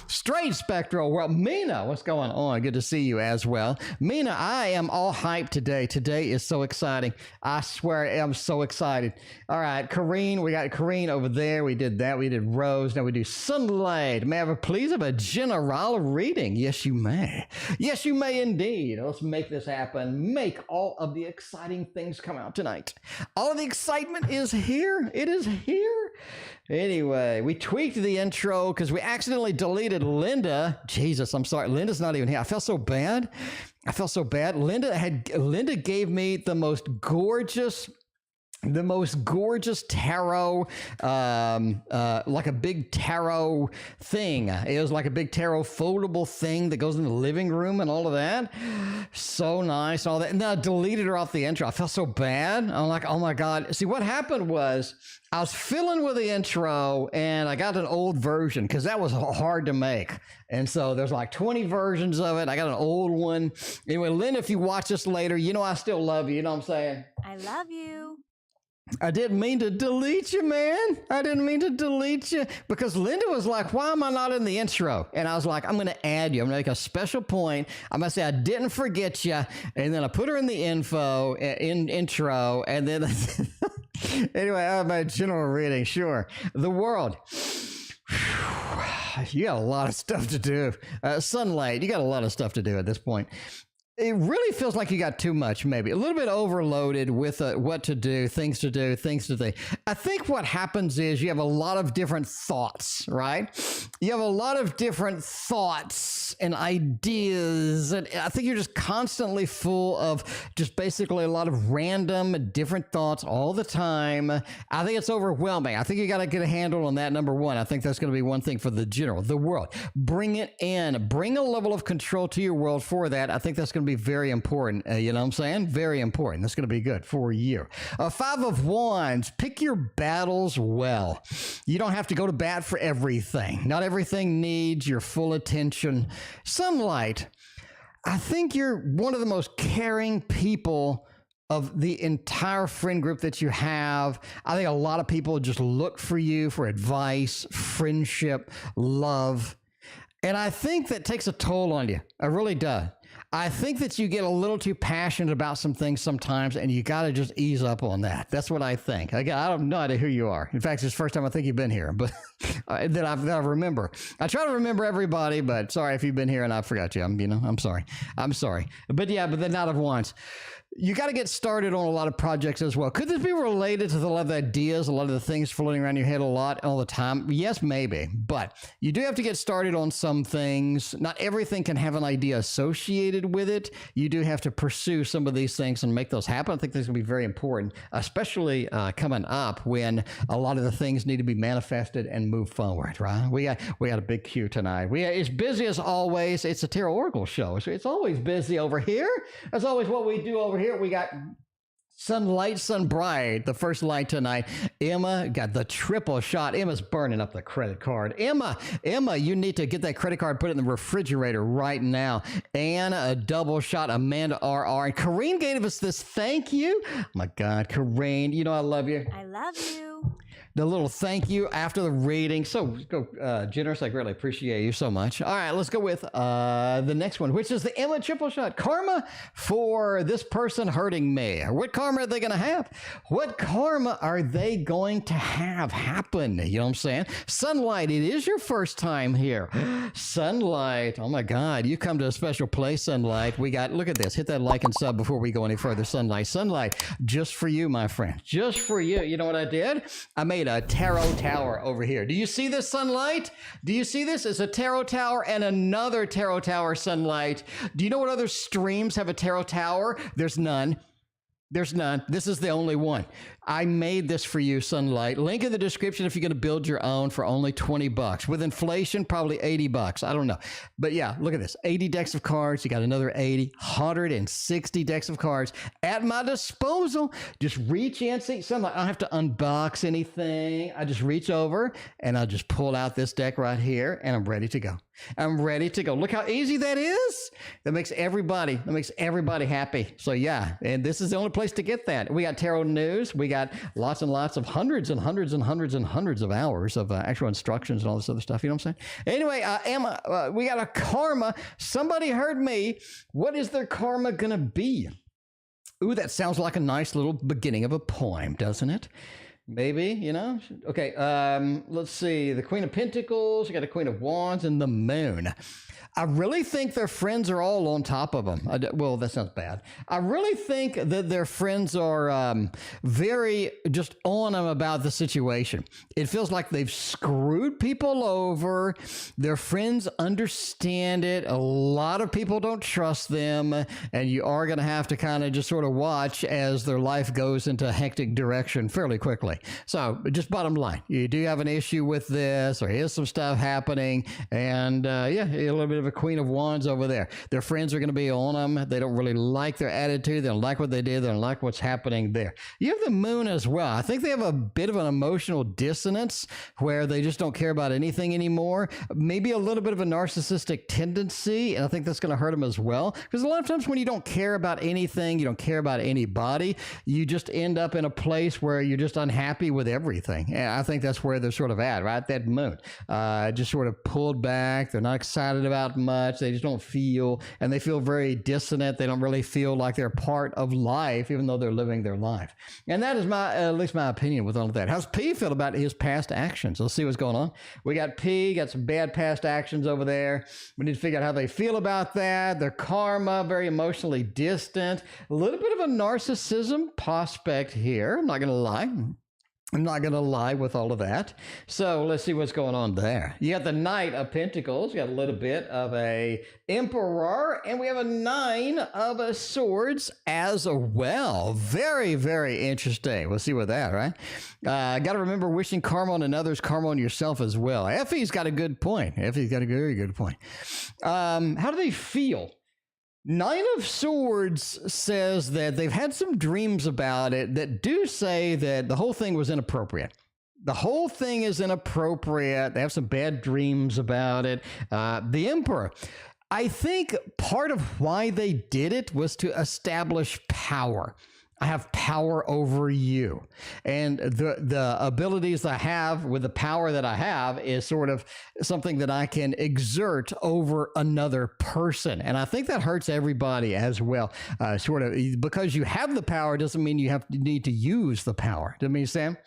Straight spectral world. Mina, what's going on? Good to see you as well. Mina, I am all hyped today. Today is so exciting. I swear I'm so excited. All right, Carine, we got Carine over there. We did that. We did Rose. Now we do Sunlight. May I have please have a general reading? Yes, you may. Yes, you may indeed. Let's make this happen. Make all of the exciting things come out tonight. All of the excitement is here. It is here. Anyway, we tweaked the intro because we accidentally deleted Linda. Jesus, I'm sorry. Linda's not even here. I felt so bad. Linda gave me the most gorgeous tarot, like a big tarot thing. It was like a big tarot foldable thing that goes in the living room and all of that. So nice, all that. And then I deleted her off the intro. I felt so bad. I'm like, oh my God. See, what happened was I was fiddling with the intro and I got an old version because that was hard to make. And so there's like 20 versions of it. I got an old one. Anyway, Linda, if you watch this later, you know I still love you. You know what I'm saying? I love you. I didn't mean to delete you, man. I didn't mean to delete you because Linda was like, why am I not in the intro? And I was like, I'm going to add you. I'm going to make a special point. I'm going to say I didn't forget you. And then I put her in the intro. And then anyway, I have my general reading. Sure. The world. You got a lot of stuff to do. Sunlight, you got a lot of stuff to do at this point. It really feels like you got too much, maybe. A little bit overloaded with what to do, things to do, things to think. I think what happens is you have a lot of different thoughts, right? You have a lot of different thoughts and ideas. And I think you're just constantly full of just basically a lot of random, different thoughts all the time. I think it's overwhelming. I think you got to get a handle on that, number one. I think that's going to be one thing for the world. Bring it in. Bring a level of control to your world for that. I think that's going to be very important. You know what I'm saying? Very important. That's going to be good for you. Five of Wands. Pick your battles well. You don't have to go to bat for everything. Not everything needs your full attention. Sunlight. I think you're one of the most caring people of the entire friend group that you have. I think a lot of people just look for you for advice, friendship, love. And I think that takes a toll on you. I really do. I think that you get a little too passionate about some things sometimes, and you got to just ease up on that. That's what I think. I have no idea who you are. In fact, it's the first time I think you've been here, but that I remember. I try to remember everybody, but sorry if you've been here and I forgot you. I'm sorry. But yeah, but then not of once. You got to get started on a lot of projects as well. Could this be related to a lot of the ideas, a lot of the things floating around your head a lot all the time? Yes, maybe. But you do have to get started on some things. Not everything can have an idea associated with it. You do have to pursue some of these things and make those happen. I think this is going to be very important, especially coming up when a lot of the things need to be manifested and move forward, right? We got a big queue tonight. It's busy as always. It's a Tarot Oracle show. So it's always busy over here. That's always what we do over here. We got Sunlight, Sun Bright, the first light tonight. Emma got the triple shot. Emma's burning up the credit card. Emma, you need to get that credit card, put it in the refrigerator right now. Anna, a double shot. Amanda, RR. And Carine gave us this thank you. Oh my God, Carine, you know I love you. I love you. The little thank you after the reading. So generous. I greatly appreciate you so much. All right, let's go with the next one, which is the Emma triple shot. Karma for this person hurting me. What karma are they going to have? What karma are they going to have happen? You know what I'm saying? Sunlight, it is your first time here. Sunlight. Oh my God, you come to a special place, Sunlight. We got, look at this. Hit that like and sub before we go any further. Sunlight, just for you, my friend. Just for you. You know what I did? I made a tarot tower over here. Do you see this, Sunlight? Do you see this? It's a tarot tower and another tarot tower, Sunlight. Do you know what other streams have a tarot tower? There's none. There's none. This is the only one. I made this for you, Sunlight. Link in the description if you're going to build your own for only $20. With inflation, probably $80. I don't know. But yeah, look at this. 80 decks of cards. You got another 80, 160 decks of cards at my disposal. Just reach in. See, Sunlight, I don't have to unbox anything. I just reach over and I'll just pull out this deck right here and I'm ready to go. I'm ready to go. Look how easy that is. That makes everybody happy. So yeah, and this is the only place to get that. We got tarot news. We got lots and lots of hundreds and hundreds and hundreds and hundreds of hours of actual instructions and all this other stuff. You know what I'm saying? Anyway, Emma, we got a karma. Somebody heard me. What is their karma going to be? Ooh, that sounds like a nice little beginning of a poem, doesn't it? Maybe, you know? Okay, let's see. The Queen of Pentacles, you got the Queen of Wands, and the Moon. I really think their friends are all on top of them. Well, that sounds bad. I really think that their friends are very just on them about the situation. It feels like they've screwed people over. Their friends understand it. A lot of people don't trust them, and you are going to have to kind of just sort of watch as their life goes into a hectic direction fairly quickly. So just bottom line, you do have an issue with this, or here's some stuff happening, and yeah, a little bit of a Queen of Wands over there. Their friends are going to be on them. They don't really like their attitude. They don't like what they did. They don't like what's happening there. You have the Moon as well. I think they have a bit of an emotional dissonance where they just don't care about anything anymore. Maybe a little bit of a narcissistic tendency, and I think that's going to hurt them as well. Because a lot of times when you don't care about anything, you don't care about anybody, you just end up in a place where you're just unhappy with everything. And I think that's where they're sort of at, right? That Moon. Just sort of pulled back. They're not excited about much. They just don't feel, and they feel very dissonant. They don't really feel like they're part of life, even though they're living their life. And that is my, at least my opinion with all of that. How's P feel about his past actions? Let's see what's going on. We got P, got some bad past actions over there. We need to figure out how they feel about that. Their karma, very emotionally distant. A little bit of a narcissism prospect here. I'm not going to lie. I'm not going to lie with all of that. So let's see what's going on there. You got the Knight of Pentacles. You got a little bit of a Emperor. And we have a Nine of Swords as well. Very, very interesting. We'll see with that, right? Got to remember wishing karma on another's karma on yourself as well. Effie's got a good point. Effie's got a very good point. How do they feel? Nine of Swords says that they've had some dreams about it that do say that the whole thing was inappropriate. The whole thing is inappropriate. They have some bad dreams about it. The Emperor, I think part of why they did it was to establish power. I have power over you. And the abilities I have with the power that I have is sort of something that I can exert over another person. And I think that hurts everybody as well. Sort of because you have the power doesn't mean you need to use the power. Does that make sense?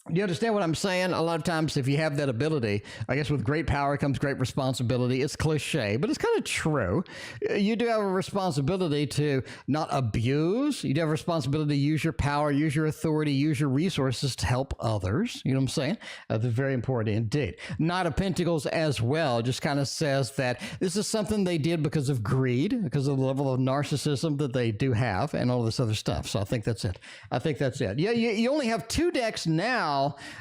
You understand what I'm saying? A lot of times if you have that ability, I guess with great power comes great responsibility. It's cliche, but it's kind of true. You do have a responsibility to not abuse. You do have a responsibility to use your power, use your authority, use your resources to help others. You know what I'm saying? That's very important indeed. Knight of Pentacles as well just kind of says that this is something they did because of greed, because of the level of narcissism that they do have and all this other stuff. So I think that's it. I think that's it. Yeah, you only have 2 decks now.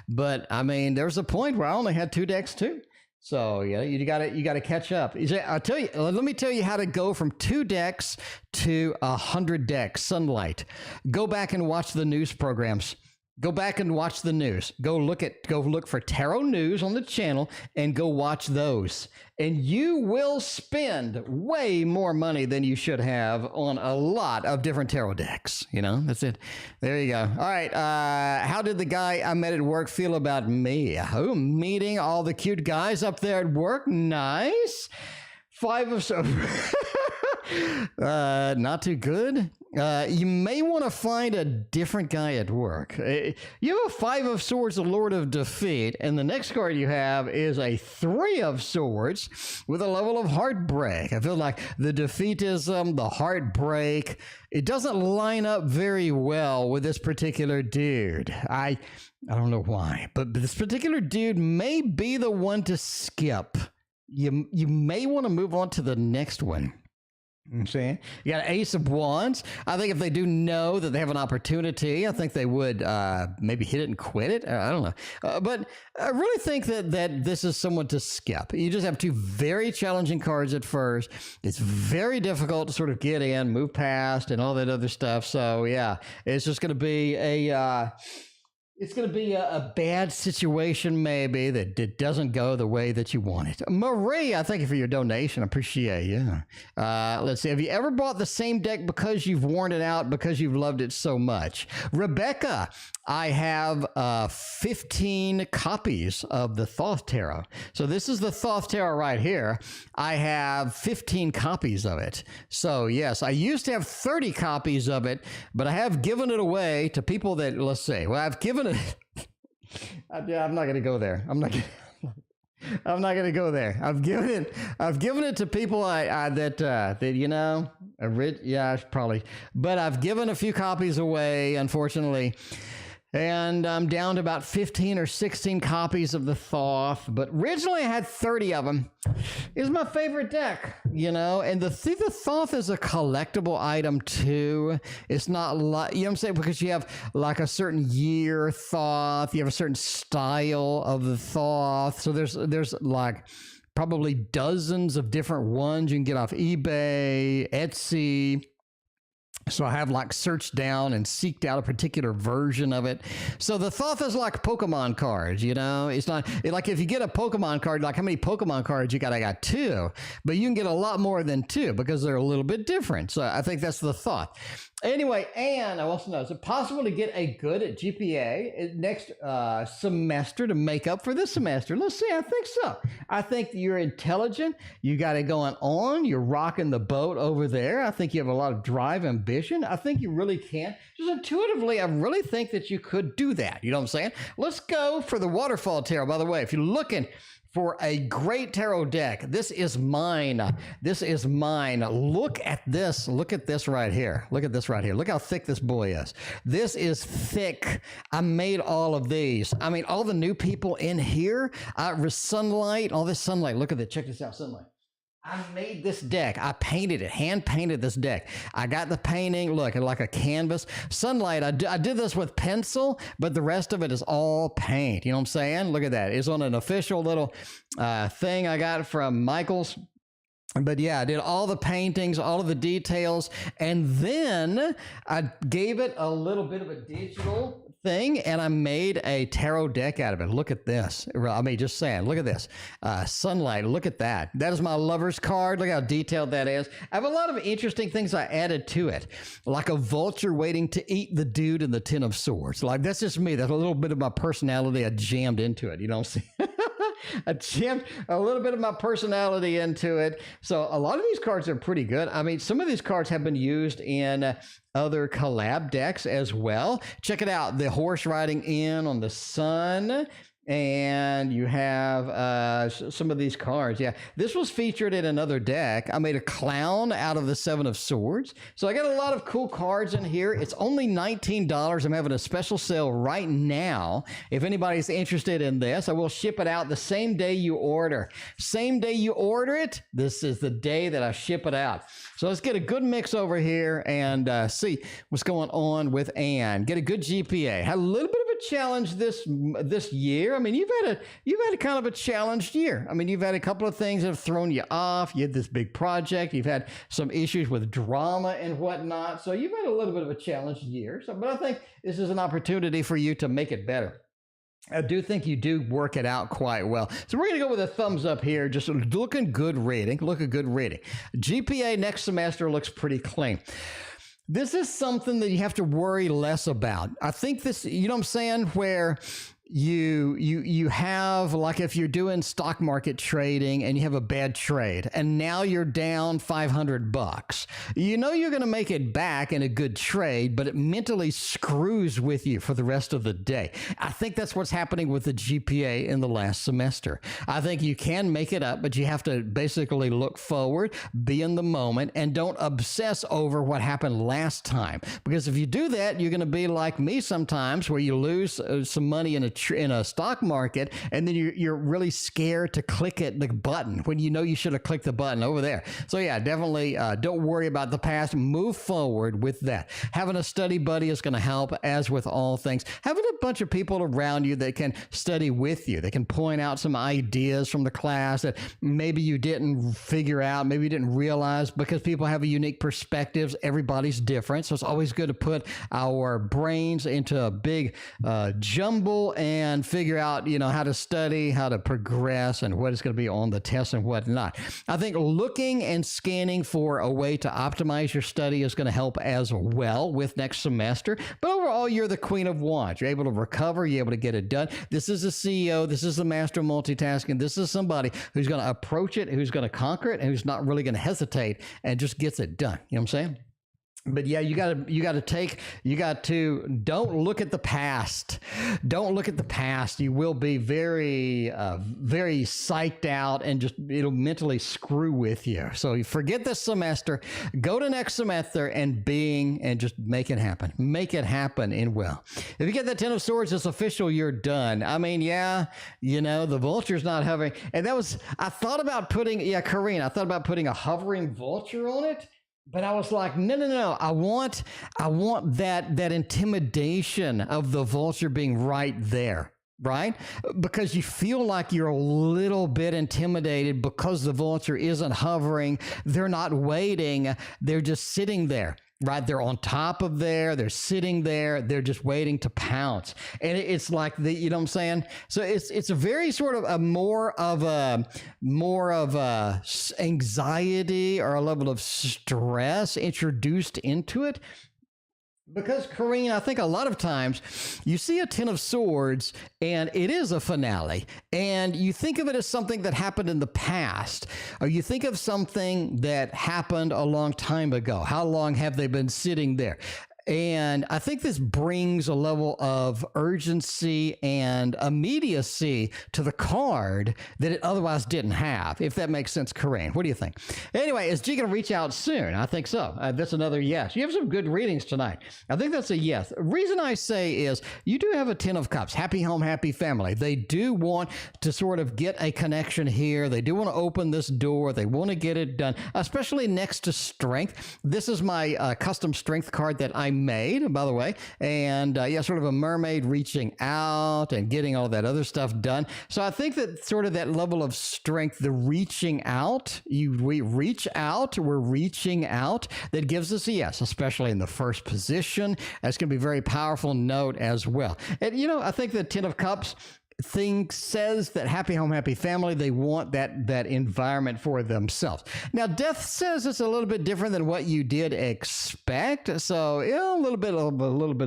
But I mean, there's a point where I only had 2 decks too. So yeah, you got to catch up. I'll tell you. Let me tell you how to go from 2 decks to 100 decks. Sunlight. Go back and watch the news programs. Go back and watch the news. Go look for tarot news on the channel and go watch those. And you will spend way more money than you should have on a lot of different tarot decks. You know, that's it. There you go. All right. How did the guy I met at work feel about me? Oh, meeting all the cute guys up there at work. Nice. 5 of so not too good. You may want to find a different guy at work. You have a 5 of Swords, the Lord of Defeat, and the next card you have is a 3 of Swords with a level of heartbreak. I feel like the defeatism, the heartbreak, it doesn't line up very well with this particular dude. I don't know why, but this particular dude may be the one to skip. You may want to move on to the next one. I'm saying you got Ace of Wands. I think if they do know that they have an opportunity, I think they would maybe hit it and quit it. I don't know. But I really think that this is someone to skip. You just have 2 very challenging cards at first. It's very difficult to sort of get in, move past, and all that other stuff. So yeah, it's just going to be It's going to be a bad situation, maybe, that doesn't go the way that you want it. Marie, I thank you for your donation. I appreciate you. Let's see. Have you ever bought the same deck because you've worn it out, because you've loved it so much? Rebecca, I have 15 copies of the Thoth Tarot. So this is the Thoth Tarot right here. I have 15 copies of it. So, yes, I used to have 30 copies of it, but I have given it away to people that, let's see, well, I've given it. I'm not going to go there. I'm not going to go there. I've given it to people that you know, yeah, probably, but I've given a few copies away, unfortunately. And I'm down to about 15 or 16 copies of the Thoth, but originally I had 30 of them. It's my favorite deck, you know, and the Thoth is a collectible item too. It's not like, you know what I'm saying, because you have like a certain year Thoth, you have a certain style of the Thoth. So there's like probably dozens of different ones you can get off eBay, Etsy. So I have like searched down and seeked out a particular version of it. So the Thoth is like Pokemon cards, you know. It's not like if you get a Pokemon card, like how many Pokemon cards you got? I got 2, but you can get a lot more than 2 because they're a little bit different. So I think that's the Thoth. Anyway, Anne, I want to know, is it possible to get a good GPA next semester to make up for this semester? Let's see, I think so. I think you're intelligent. You got it going on. You're rocking the boat over there. I think you have a lot of drive, ambition. I think you really can. Just intuitively, I really think that you could do that. You know what I'm saying? Let's go for the Waterfall Tarot. By the way, if you're looking for a great tarot deck, this is mine. This is mine. Look at this. Look at this right here. Look at this right here. Look how thick this boy is. This is thick. I made all of these. I mean, all the new people in here, sunlight, all this sunlight. Look at this. Check this out, sunlight. I made this deck. I painted it, hand painted this deck. I got the painting, look, like a canvas. Sunlight, I did this with pencil, but the rest of it is all paint. You know what I'm saying? Look at that. It's on an official little thing I got from Michael's. But yeah, I did all the paintings, all of the details, and then I gave it a little bit of a digital thing, and I made a tarot deck out of it. Look at this. I mean, just saying, look at this. Sunlight, look at that. That is my lover's card. Look how detailed that is. I have a lot of interesting things I added to it, like a vulture waiting to eat the dude in the Ten of Swords. Like, that's just me. That's a little bit of my personality I jammed into it. You know what I'm saying? I jammed a little bit of my personality into it. So a lot of these cards are pretty good. I mean, some of these cards have been used in other collab decks as well. Check it out. The horse riding in on the sun. And you have some of these cards. Yeah, this was featured in another deck. I made a clown out of the Seven of Swords. So I got a lot of cool cards in here. It's only $19. I'm having a special sale right now. If anybody's interested in this, I will ship it out the same day you order. Same day you order it, this is the day that I ship it out. So let's get a good mix over here and see what's going on with Anne. Get a good GPA. Had a little bit of a challenge this year. I mean, you've had a kind of a challenged year. I mean, you've had a couple of things that have thrown you off. You had this big project. You've had some issues with drama and whatnot. So you've had a little bit of a challenged year. So, but I think this is an opportunity for you to make it better. I do think you do work it out quite well. So we're going to go with a thumbs up here. Just looking good reading. Look a good reading. GPA next semester looks pretty clean. This is something that you have to worry less about. I think this, you know what I'm saying, where you have, like, if you're doing stock market trading and you have a bad trade and now you're down $500, you know you're going to make it back in a good trade, but it mentally screws with you for the rest of the day. I think that's what's happening with the GPA in the last semester. I think you can make it up, but you have to basically look forward, be in the moment, and don't obsess over what happened last time. Because if you do that, you're going to be like me sometimes, where you lose some money in a in a stock market, and then you're really scared to click the button when you know you should have clicked the button over there. So yeah, definitely don't worry about the past. Move forward with that. Having a study buddy is going to help, as with all things. Having a bunch of people around you that can study with you, they can point out some ideas from the class that maybe you didn't figure out, maybe you didn't realize, because people have a unique perspectives. Everybody's different, so it's always good to put our brains into a big jumble and figure out, how to study, how to progress, and what is going to be on the test and whatnot. I think looking and scanning for a way to optimize your study is going to help as well with next semester. But overall, you're the Queen of Wands. You're able to recover. You're able to get it done. This is a CEO. This is a master of multitasking. This is somebody who's going to approach it, who's going to conquer it, and who's not really going to hesitate and just gets it done. You know what I'm saying? But yeah, you got to don't look at the past. Don't look at the past. You will be very, very psyched out, and it'll mentally screw with you. So you forget this semester, go to next semester and just make it happen. Make it happen in well. If you get that 10 of Swords, it's official. You're done. I mean, yeah, the vulture's not hovering. And I thought about putting a hovering vulture on it. But I was like, no. I want that intimidation of the vulture being right there, right? Because you feel like you're a little bit intimidated because the vulture isn't hovering. They're not waiting. They're just sitting there. Right, they're on top of there. They're sitting there. They're just waiting to pounce, and it's like you know what I'm saying. So it's a very sort of more of a anxiety or a level of stress introduced into it. Because, Carine, I think a lot of times you see a 10 of Swords and it is a finale, and you think of it as something that happened in the past, or you think of something that happened a long time ago. How long have they been sitting there? And I think this brings a level of urgency and immediacy to the card that it otherwise didn't have, if that makes sense, Carine. What do you think? Anyway, is G going to reach out soon? I think so. That's another yes. You have some good readings tonight. I think that's a yes. The reason I say is you do have a 10 of Cups. Happy home, happy family. They do want to sort of get a connection here. They do want to open this door. They want to get it done, especially next to Strength. This is my custom Strength card that I made, by the way, and sort of a mermaid reaching out and getting all that other stuff done. So I think that sort of that level of strength, the reaching out, we reach out, we're reaching out, that gives us a yes, especially in the first position. That's going to be a very powerful note as well. And I think the 10 of Cups thing says that happy home, happy family. They want that environment for themselves. Now, Death says it's a little bit different than what you did expect. So, a little bit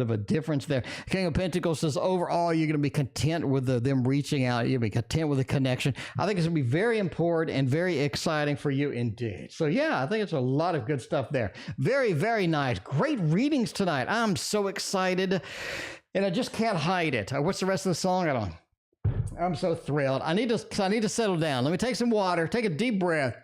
of a difference there. King of Pentacles says overall you're going to be content with them reaching out. You'll be content with the connection. I think it's going to be very important and very exciting for you indeed. So, yeah, I think it's a lot of good stuff there. Very, very nice. Great readings tonight. I'm so excited, and I just can't hide it. What's the rest of the song? I'm so thrilled. I need to settle down. Let me take some water, take a deep breath,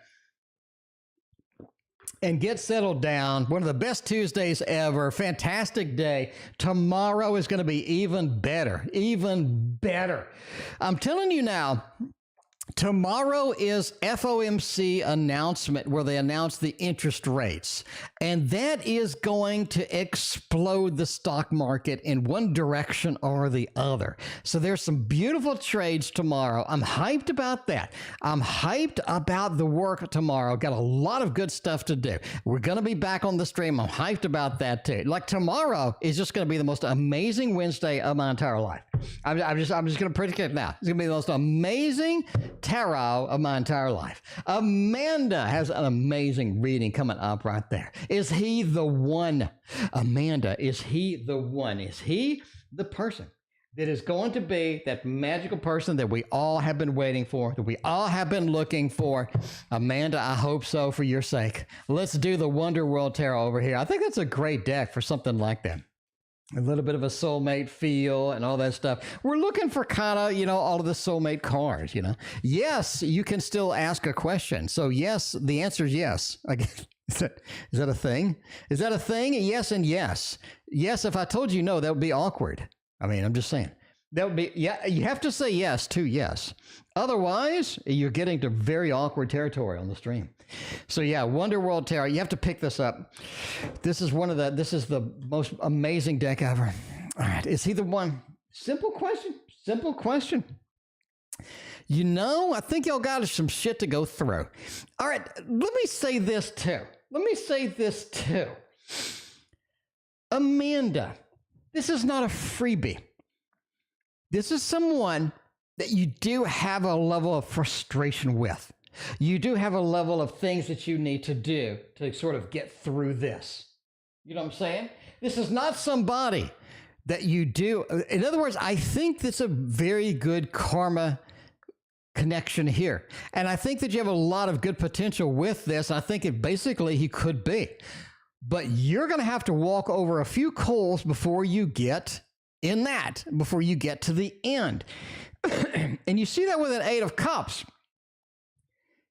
and get settled down. One of the best Tuesdays ever. Fantastic day. Tomorrow is going to be even better. Even better. I'm telling you now, tomorrow is FOMC announcement, where they announce the interest rates, and that is going to explode the stock market in one direction or the other. So there's some beautiful trades tomorrow. I'm hyped about that. I'm hyped about the work tomorrow. Got a lot of good stuff to do. We're going to be back on the stream. I'm hyped about that too. Like, tomorrow is just going to be the most amazing Wednesday of my entire life. I'm just going to predict it now. It's going to be the most amazing tarot of my entire life. Amanda has an amazing reading coming up right there. Is he the one? Amanda, is he the one? Is he the person that is going to be that magical person that we all have been waiting for, that we all have been looking for? Amanda, I hope so, for your sake. Let's do the Wonder World Tarot over here. I think that's a great deck for something like that. A little bit of a soulmate feel and all that stuff. We're looking for kind of, all of the soulmate cards, Yes, you can still ask a question. So yes, the answer is yes. Is that a thing? Is that a thing? Yes and yes. Yes, if I told you no, that would be awkward. I mean, I'm just saying. That would be, yeah, you have to say yes to yes. Otherwise, you're getting to very awkward territory on the stream. So yeah, Wonder World Tarot, you have to pick this up. This is the most amazing deck ever. All right, is he the one? Simple question. You know, I think y'all got some shit to go through. All right, let me say this too. Amanda, this is not a freebie. This is someone that you do have a level of frustration with. You do have a level of things that you need to do to sort of get through this. You know what I'm saying? This is not somebody that you do. In other words, I think that's a very good karma connection here. And I think that you have a lot of good potential with this. I think it basically he could be. But you're going to have to walk over a few coals before you get before you get to the end. And you see that with an 8 of Cups.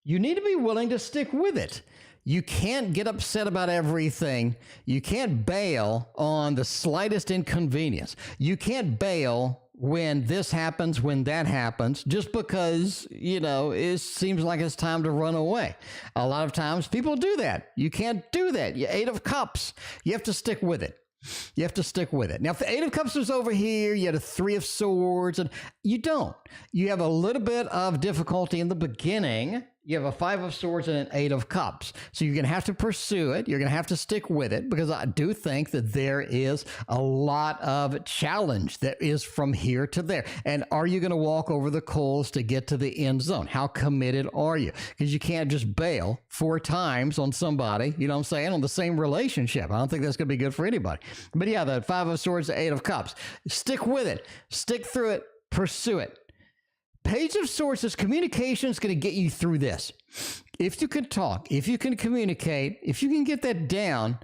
You need to be willing to stick with it. You can't get upset about everything. You can't bail on the slightest inconvenience. You can't bail when this happens, when that happens, just because, you know, it seems like it's time to run away. A lot of times people do that. You can't do that. You 8 of Cups. You have to stick with it. You have to stick with it. Now, if the 8 of Cups was over here, you had a 3 of Swords, and you don't. You have a little bit of difficulty in the beginning. You have a 5 of Swords and an 8 of Cups. So you're going to have to pursue it. You're going to have to stick with it, because I do think that there is a lot of challenge that is from here to there. And are you going to walk over the coals to get to the end zone? How committed are you? Because you can't just bail 4 times on somebody, you know what I'm saying, on the same relationship. I don't think that's going to be good for anybody. But yeah, the 5 of Swords, the 8 of Cups. Stick with it. Stick through it. Pursue it. Page of Swords is communication is going to get you through this. If you can talk, if you can communicate, if you can get that down,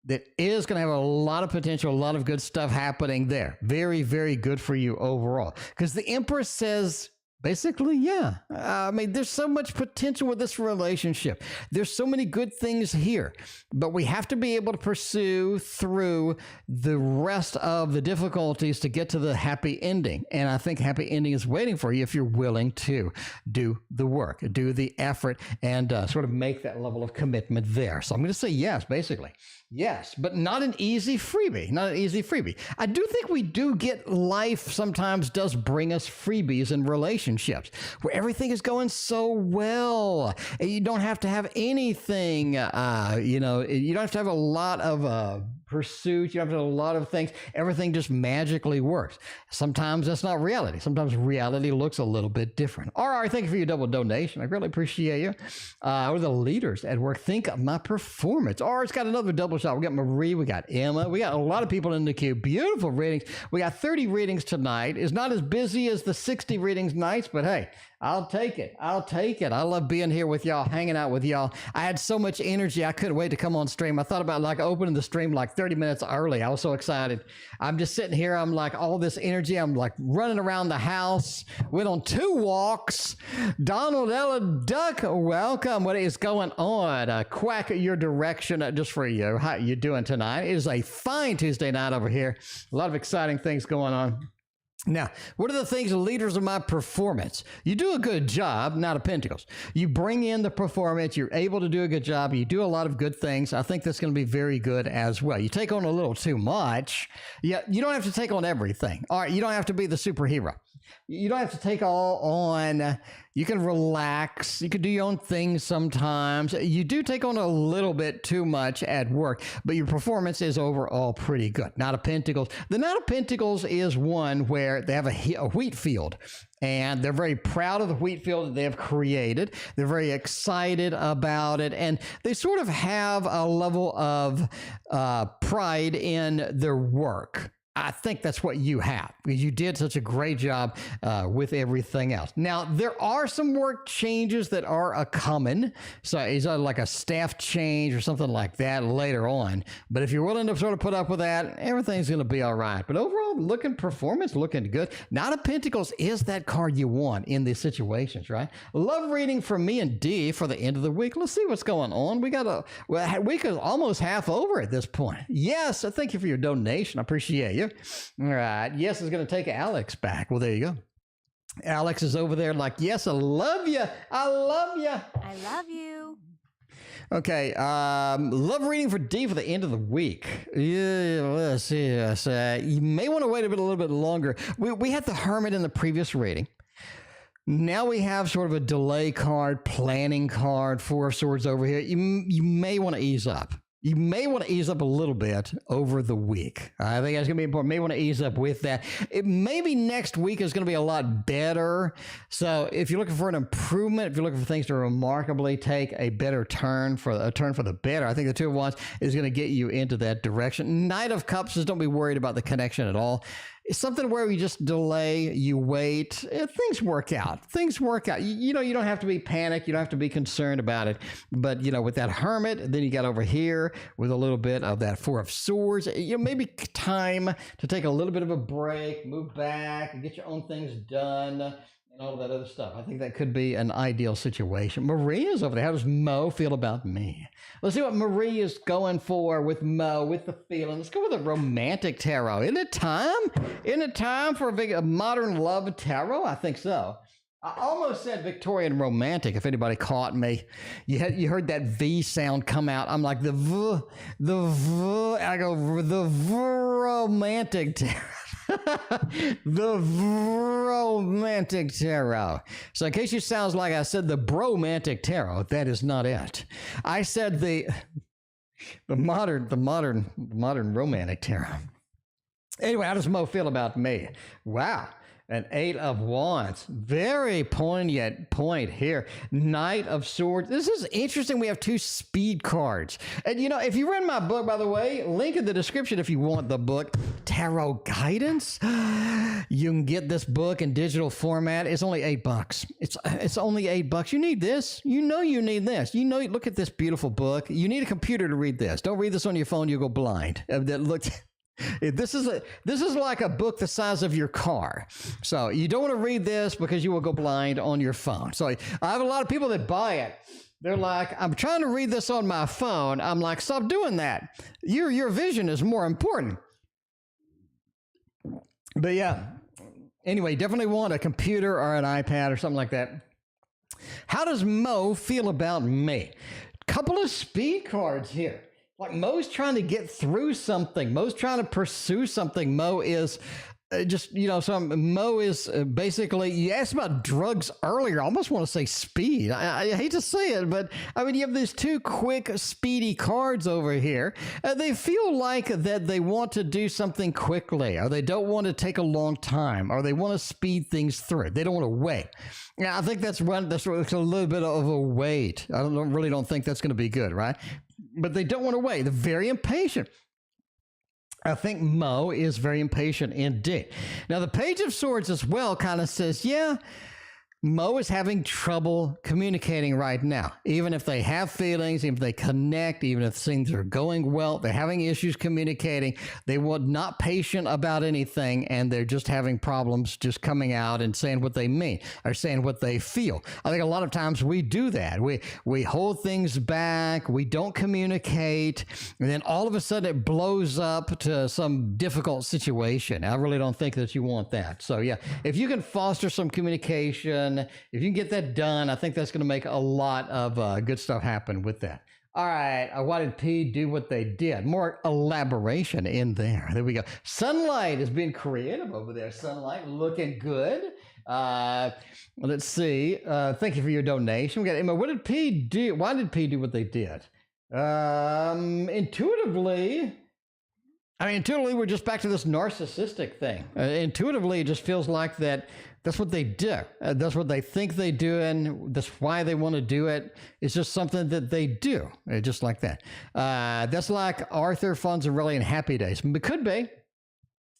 that is going to have a lot of potential, a lot of good stuff happening there. Very, very good for you overall. Because the Empress says, basically, yeah. I mean, there's so much potential with this relationship. There's so many good things here, but we have to be able to pursue through the rest of the difficulties to get to the happy ending. And I think happy ending is waiting for you if you're willing to do the work, do the effort, and sort of make that level of commitment there. So I'm going to say yes, basically. Yes, but not an easy freebie. Not an easy freebie. I do think we do get life sometimes does bring us freebies in relationships where everything is going so well. And you don't have to have anything, you know, you don't have to have a lot of pursuit. You don't have to have a lot of things. Everything just magically works. Sometimes that's not reality. Sometimes reality looks a little bit different. RR, thank you for your double donation. I really appreciate you. We're the leaders at work. Think of my performance. RR's got another double shot. We got Marie. We got Emma. We got a lot of people in the queue. Beautiful readings. We got 30 readings tonight. It's not as busy as the 60 readings nights, but hey, I'll take it. I'll take it. I love being here with y'all, hanging out with y'all. I had so much energy. I couldn't wait to come on stream. I thought about like opening the stream like 30 minutes early. I was so excited. I'm just sitting here. I'm like all this energy. I'm like running around the house. Went on 2 walks. Donald Ella Duck, welcome. What is going on? Quack your direction just for you. How you doing tonight? It is a fine Tuesday night over here. A lot of exciting things going on. Now, what are the things the leaders of my performance? You do a good job, not of Pentacles. You bring in the performance. You're able to do a good job. You do a lot of good things. I think that's going to be very good as well. You take on a little too much. Yeah, you don't have to take on everything. All right, you don't have to be the superhero. You don't have to take all on. You can relax. You can do your own things sometimes. You do take on a little bit too much at work, but your performance is overall pretty good. Knight of Pentacles. The Knight of Pentacles is one where they have a wheat field, and they're very proud of the wheat field that they have created. They're very excited about it, and they sort of have a level of pride in their work. I think that's what you have, because you did such a great job with everything else. Now, there are some work changes that are coming. So it's like a staff change or something like that later on. But if you're willing to sort of put up with that, everything's going to be all right. But overall, performance looking good. Knight of Pentacles is that card you want in these situations, right? Love reading from me and D for the end of the week. Let's see what's going on. We got week is almost half over at this point. Yes, thank you for your donation. I appreciate you. you. All right. Yes is going to take Alex back. Well, there you go. Alex is over there like, yes, I love you. I love you. I love you. Okay. Love reading for D for the end of the week. Yes. You may want to wait a little bit longer. We had the Hermit in the previous reading. Now we have sort of a delay card, planning card, Four of Swords over here. You may want to ease up. You may want to ease up a little bit over the week. I think that's going to be important. May want to ease up with that. Maybe next week is going to be a lot better. So if you're looking for an improvement, if you're looking for things to remarkably take a better turn for the better, I think the Two of Wands is going to get you into that direction. Knight of Cups, just don't be worried about the connection at all. It's something where you just delay, you wait, things work out. Things work out. You don't have to be panicked. You don't have to be concerned about it. But, with that Hermit, then you got over here with a little bit of that Four of Swords. Maybe time to take a little bit of a break, move back, and get your own things done, and all of that other stuff. I think that could be an ideal situation. Maria's over there. How does Mo feel about me? Let's see what Marie is going for with Mo, with the feeling. Let's go with a romantic tarot. Isn't it time? Isn't it time for a modern love tarot? I think so. I almost said Victorian romantic, if anybody caught me. You heard that V sound come out. I'm like, the V, I go, the romantic tarot. The romantic tarot. So in case you sounds like I said the bromantic tarot, that is not it. I said the modern romantic tarot. Anyway, how does Mo feel about me? Wow. An Eight of Wands. Very poignant point here. Knight of Swords. This is interesting. We have two speed cards. And if you read my book, by the way, link in the description if you want the book, Tarot Guidance. You can get this book in digital format. It's only $8. It's only $8. You need this. You need this. Look at this beautiful book. You need a computer to read this. Don't read this on your phone. You'll go blind. This is like a book the size of your car. So you don't want to read this because you will go blind on your phone. So I have a lot of people that buy it. They're like, I'm trying to read this on my phone. I'm like, stop doing that. Your vision is more important. But yeah, anyway, definitely want a computer or an iPad or something like that. How does Mo feel about me? Couple of speed cards here. Like Mo's trying to get through something. Mo's trying to pursue something. Mo is Mo is basically, you asked about drugs earlier. I almost want to say speed. I hate to say it, but you have these two quick, speedy cards over here. They feel like that they want to do something quickly, or they don't want to take a long time, or they want to speed things through. They don't want to wait. Yeah, I think that's a little bit of a wait. I really don't think that's going to be good, right? But they don't want to wait. They're very impatient. I think Mo is very impatient indeed. Now, the Page of Swords as well kind of says, yeah, Mo is having trouble communicating right now. Even if they have feelings, even if they connect, even if things are going well, they're having issues communicating. They were not patient about anything, and they're just having problems just coming out and saying what they mean or saying what they feel. I think a lot of times we do that. We hold things back. We don't communicate. And then all of a sudden it blows up to some difficult situation. I really don't think that you want that. So yeah, if you can foster some communication, if you can get that done, I think that's going to make a lot of good stuff happen with that. All right. Why did P do what they did? More elaboration in there. There we go. Sunlight is being creative over there. Sunlight looking good. Let's see. Thank you for your donation. We got Emma. What did P do? Why did P do what they did? Intuitively, we're just back to this narcissistic thing. Intuitively, it just feels like that's what they do. That's what they think they do, and that's why they want to do it. It's just something that they do, just like that. That's like Arthur Fonzarelli and Happy Days. It could be.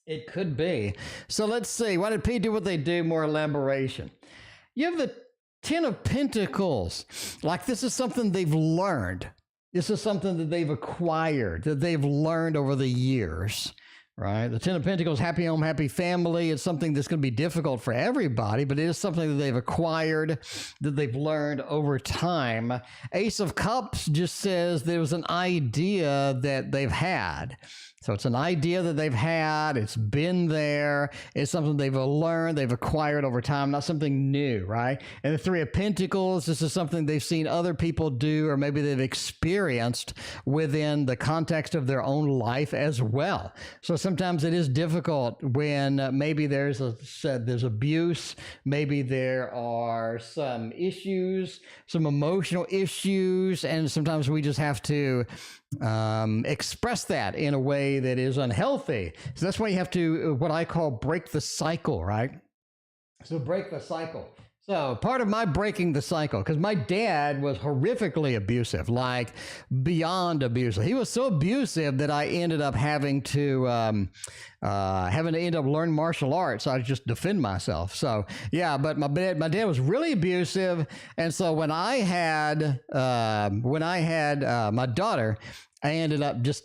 It could be. So let's see. Why did P do what they do? More elaboration. You have the Ten of Pentacles. Like this is something they've learned. This is something that they've acquired, that they've learned over the years, right? The Ten of Pentacles, happy home, happy family. It's something that's going to be difficult for everybody, but it is something that they've acquired, that they've learned over time. Ace of Cups just says there was an idea that they've had. So it's an idea that they've had, it's been there, it's something they've learned, they've acquired over time, not something new, right? And the Three of Pentacles, this is something they've seen other people do, or maybe they've experienced within the context of their own life as well. So sometimes it is difficult when maybe there's abuse, maybe there are some issues, some emotional issues, and sometimes we just have to express that in a way that is unhealthy. So that's why you have to, what I call, break the cycle, right? So break the cycle. So part of my breaking the cycle, because my dad was horrifically abusive, like beyond abusive. He was so abusive that I ended up having to end up learn martial arts. So I just defend myself. So yeah, but my dad was really abusive, and so when I had my daughter, I ended up just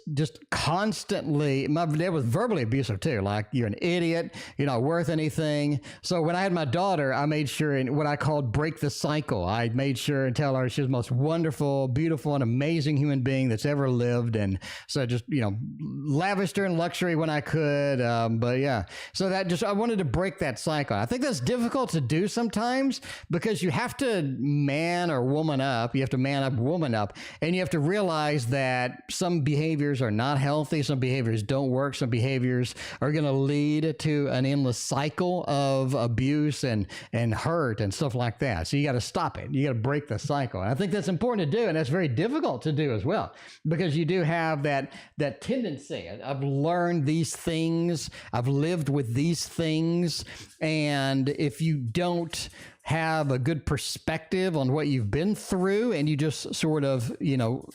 constantly, my dad was verbally abusive too, like, you're an idiot, you're not worth anything. So when I had my daughter, I made sure, in what I called break the cycle, I made sure and tell her she's the most wonderful, beautiful, and amazing human being that's ever lived. And so just, lavished her in luxury when I could. But yeah, so I wanted to break that cycle. I think that's difficult to do sometimes, because you have to man or woman up. You have to man up, woman up, and you have to realize that some behaviors are not healthy. Some behaviors don't work. Some behaviors are going to lead to an endless cycle of abuse and hurt and stuff like that. So you got to stop it. You got to break the cycle. And I think that's important to do. And that's very difficult to do as well, because you do have that tendency. I've learned these things. I've lived with these things. And if you don't have a good perspective on what you've been through, and you just sort of,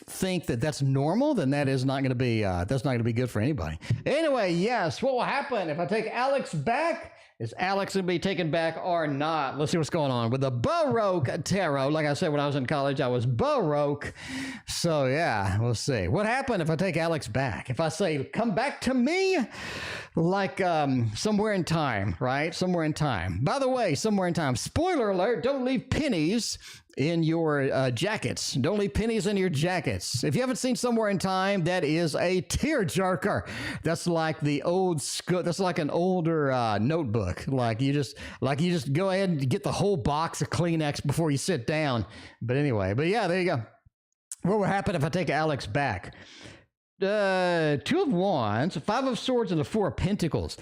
think that that's normal, then that is not going to be, that's not going to be good for anybody. Anyway, yes, what will happen if I take Alex back? Is Alex going to be taken back or not? Let's see what's going on with the Baroque Tarot. Like I said, when I was in college, I was Baroque. So yeah, we'll see. What happened if I take Alex back? If I say, come back to me, like somewhere in time, right? Somewhere in time. By the way, somewhere in time, spoiler alert, don't leave pennies in your jackets. Don't leave pennies in your jackets. If you haven't seen Somewhere in Time, that is a tearjerker. That's like the old school. That's like an older notebook. Like you just go ahead and get the whole box of Kleenex before you sit down. But anyway, yeah, there you go. What will happen if I take Alex back? Two of Wands, Five of Swords, and the Four of Pentacles.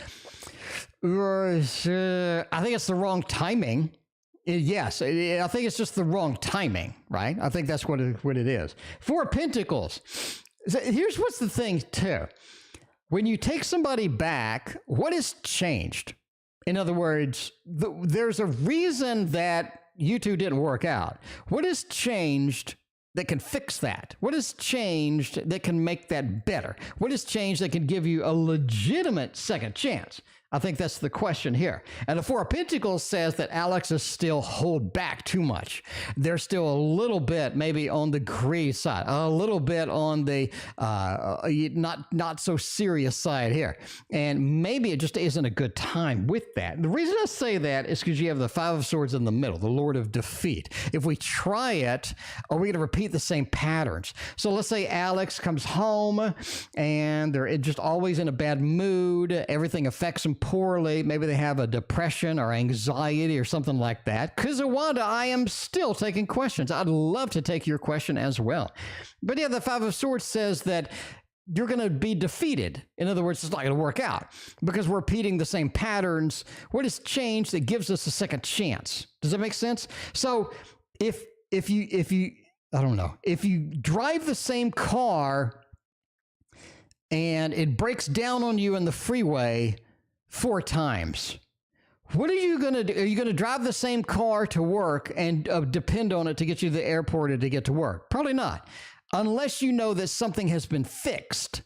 I think it's the wrong timing. Yes, I think it's just the wrong timing, right? I think that's what it is. Four of Pentacles. Here's what's the thing, too. When you take somebody back, what has changed? In other words, there's a reason that you two didn't work out. What has changed that can fix that? What has changed that can make that better? What has changed that can give you a legitimate second chance? I think that's the question here. And the Four of Pentacles says that Alex is still hold back too much. They're still a little bit maybe on the gray side, a little bit on the not so serious side here. And maybe it just isn't a good time with that. The reason I say that is because you have the Five of Swords in the middle, the Lord of Defeat. If we try it, are we going to repeat the same patterns? So let's say Alex comes home and they're just always in a bad mood. Everything affects them poorly. Maybe they have a depression or anxiety or something like that. Kizuwanda, I am still taking questions. I'd love to take your question as well. But yeah, the Five of Swords says that you're going to be defeated. In other words, it's not going to work out because we're repeating the same patterns. What has changed that gives us a second chance? Does that make sense? So if you I don't know, if you drive the same car and it breaks down on you in the freeway 4 times, what are you going to do? Are you going to drive the same car to work and depend on it to get you to the airport or to get to work? Probably not, unless you know that something has been fixed.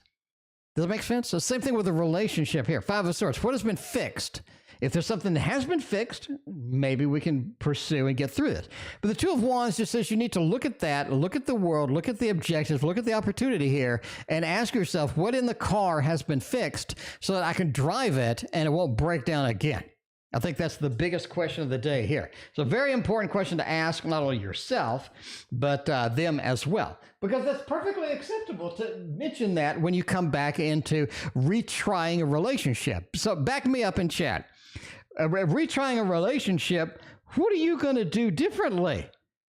Does that make sense? So same thing with a relationship here. Five of Swords. What has been fixed? If there's something that has been fixed, maybe we can pursue and get through this. But the Two of Wands just says you need to look at that, look at the world, look at the objectives, look at the opportunity here, and ask yourself what in the car has been fixed so that I can drive it and it won't break down again. I think that's the biggest question of the day here. It's a very important question to ask, not only yourself, but them as well, because that's perfectly acceptable to mention that when you come back into retrying a relationship. So back me up in chat. Retrying a relationship, what are you going to do differently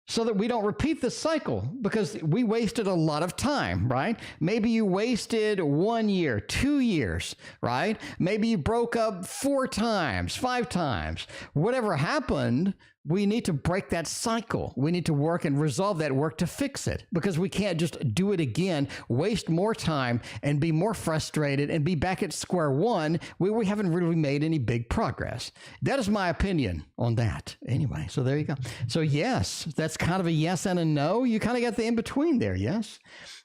so that we don't repeat the cycle? Because we wasted a lot of time, right? Maybe you wasted 1 year, 2 years, right? Maybe you broke up 4 times, 5 times. Whatever happened, we need to break that cycle. We need to work and resolve that work to fix it, because we can't just do it again, waste more time and be more frustrated and be back at square one where we haven't really made any big progress. That is my opinion on that. Anyway, so there you go. So yes, that's kind of a yes and a no. You kind of got the in-between there, yes?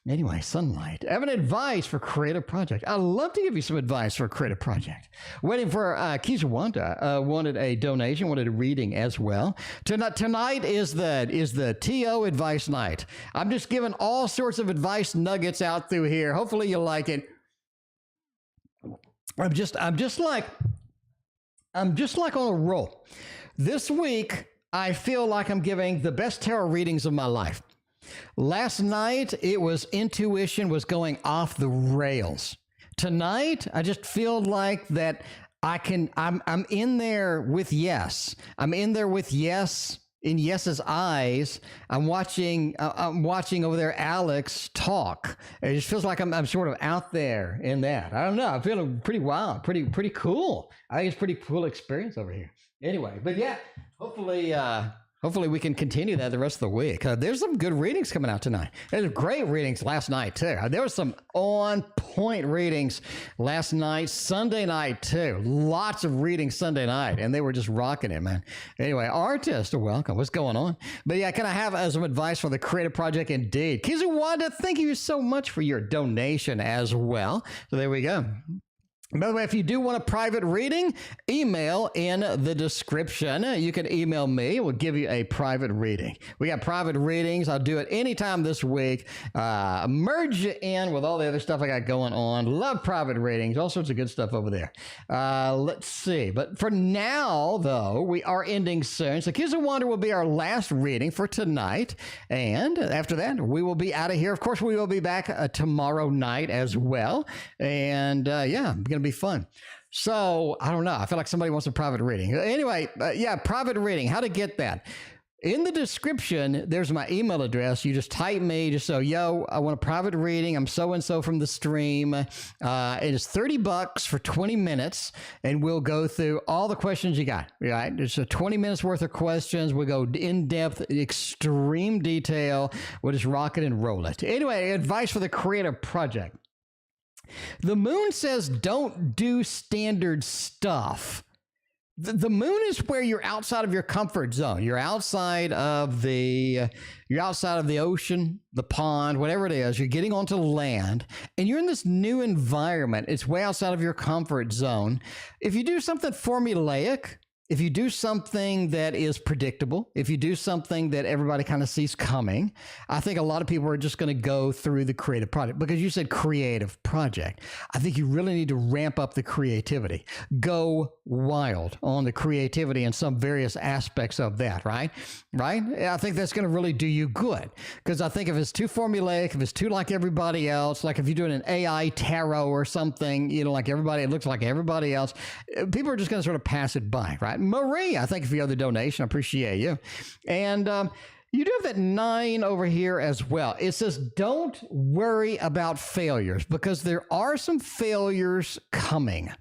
Anyway, sunlight. I have an advice for creative project. I'd love to give you some advice for a creative project. Waiting for Kizuwanda wanted a donation, wanted a reading as well. Tonight is the TO advice night. I'm just giving all sorts of advice nuggets out through here. Hopefully you like it. I'm just like on a roll. This week, I feel like I'm giving the best tarot readings of my life. Last night, it was intuition was going off the rails. Tonight, I just feel like that I'm in there with yes. I'm in there with yes in Yes's eyes. I'm watching over there Alex talk. It just feels like I'm sort of out there in that. I don't know. I'm feeling pretty wild, pretty cool. I think it's a pretty cool experience over here. Anyway, but yeah, hopefully we can continue that the rest of the week. There's some good readings coming out tonight. There's great readings last night, too. There was some on-point readings last night, Sunday night, too. Lots of readings Sunday night, and they were just rocking it, man. Anyway, artists, welcome. What's going on? But yeah, can I have some advice for the creative project? Indeed. Kizuwanda, thank you so much for your donation as well. So there we go. By the way, if you do want a private reading, email in the description. You can email me. We'll give you a private reading. We got private readings. I'll do it anytime this week. Merge you in with all the other stuff I got going on. Love private readings. All sorts of good stuff over there. Let's see. But for now, though, we are ending soon. So Kizuwanda will be our last reading for tonight. And after that, we will be out of here. Of course, we will be back tomorrow night as well. And yeah, going to be fun. So I don't know. I feel like somebody wants a private reading. Anyway, yeah, private reading. How to get that? In the description, there's my email address. You just type me, just so, yo, I want a private reading. I'm so-and-so from the stream. It is $30 for 20 minutes, and we'll go through all the questions you got, right? It's 20 minutes worth of questions. We'll go in-depth, extreme detail. We'll just rock it and roll it. Anyway, advice for the creative project. The moon says don't do standard stuff. The moon is where you're outside of your comfort zone. You're outside of the ocean, the pond, whatever it is. You're getting onto land, and you're in this new environment. It's way outside of your comfort zone. If you do something formulaic, if you do something that is predictable, if you do something that everybody kind of sees coming, I think a lot of people are just going to go through the creative project. Because you said creative project, I think you really need to ramp up the creativity. Go wild on the creativity and some various aspects of that, right? Right? I think that's going to really do you good. Because I think if it's too formulaic, if it's too like everybody else, like if you're doing an AI tarot or something, you know, like everybody, it looks like everybody else, people are just going to sort of pass it by, right? Marie, I thank you for the other donation. I appreciate you. And you do have that 9 over here as well. It says, don't worry about failures, because there are some failures coming.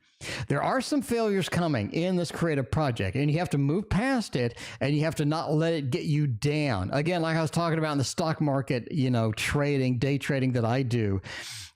There are some failures coming in this creative project, and you have to move past it, and you have to not let it get you down. Again, like I was talking about in the stock market, you know, trading, day trading that I do,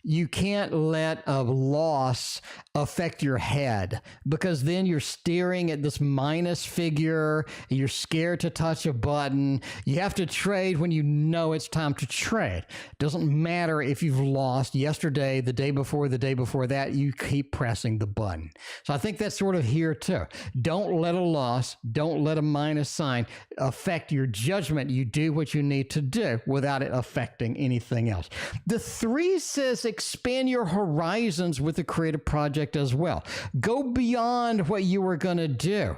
you can't let a loss affect your head, because then you're staring at this minus figure. You're scared to touch a button. You have to trade when you know it's time to trade. Doesn't matter if you've lost yesterday, the day before that, you keep pressing the button. So I think that's sort of here too. Don't let a loss, don't let a minus sign affect your judgment. You do what you need to do without it affecting anything else. The 3 says expand your horizons with the creative project as well. Go beyond what you were going to do.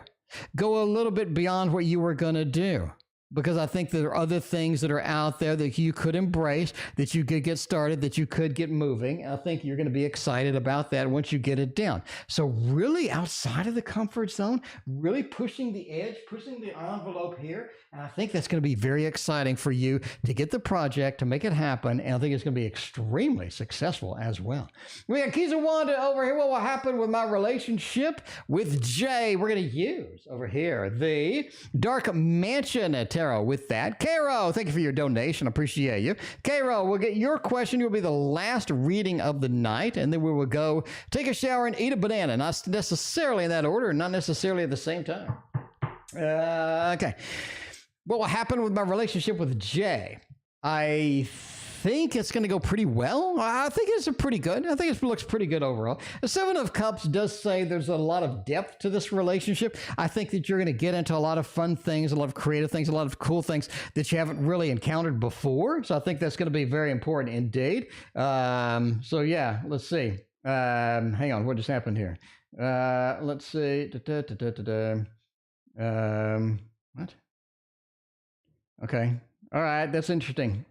Go a little bit beyond what you were going to do. Because I think there are other things that are out there that you could embrace, that you could get started, that you could get moving. I think you're going to be excited about that once you get it down. So really outside of the comfort zone, really pushing the edge, pushing the envelope here. And I think that's going to be very exciting for you to get the project, to make it happen. And I think it's going to be extremely successful as well. We got Kizuwanda over here. What will happen with my relationship with Jay? We're going to use over here the Dark Mansion Tarot with that. Caro, thank you for your donation. Appreciate you. Caro, we'll get your question. You'll be the last reading of the night, and then we will go take a shower and eat a banana. Not necessarily in that order, not necessarily at the same time. Okay. What will happen with my relationship with Jay? I think it's going to go pretty well. I think it's pretty good. I think it looks pretty good overall. The Seven of Cups does say there's a lot of depth to this relationship. I think that you're going to get into a lot of fun things, a lot of creative things, a lot of cool things that you haven't really encountered before. So I think that's going to be very important indeed. So yeah, let's see. Hang on, what just happened here? Let's see. What? Okay. All right. That's interesting.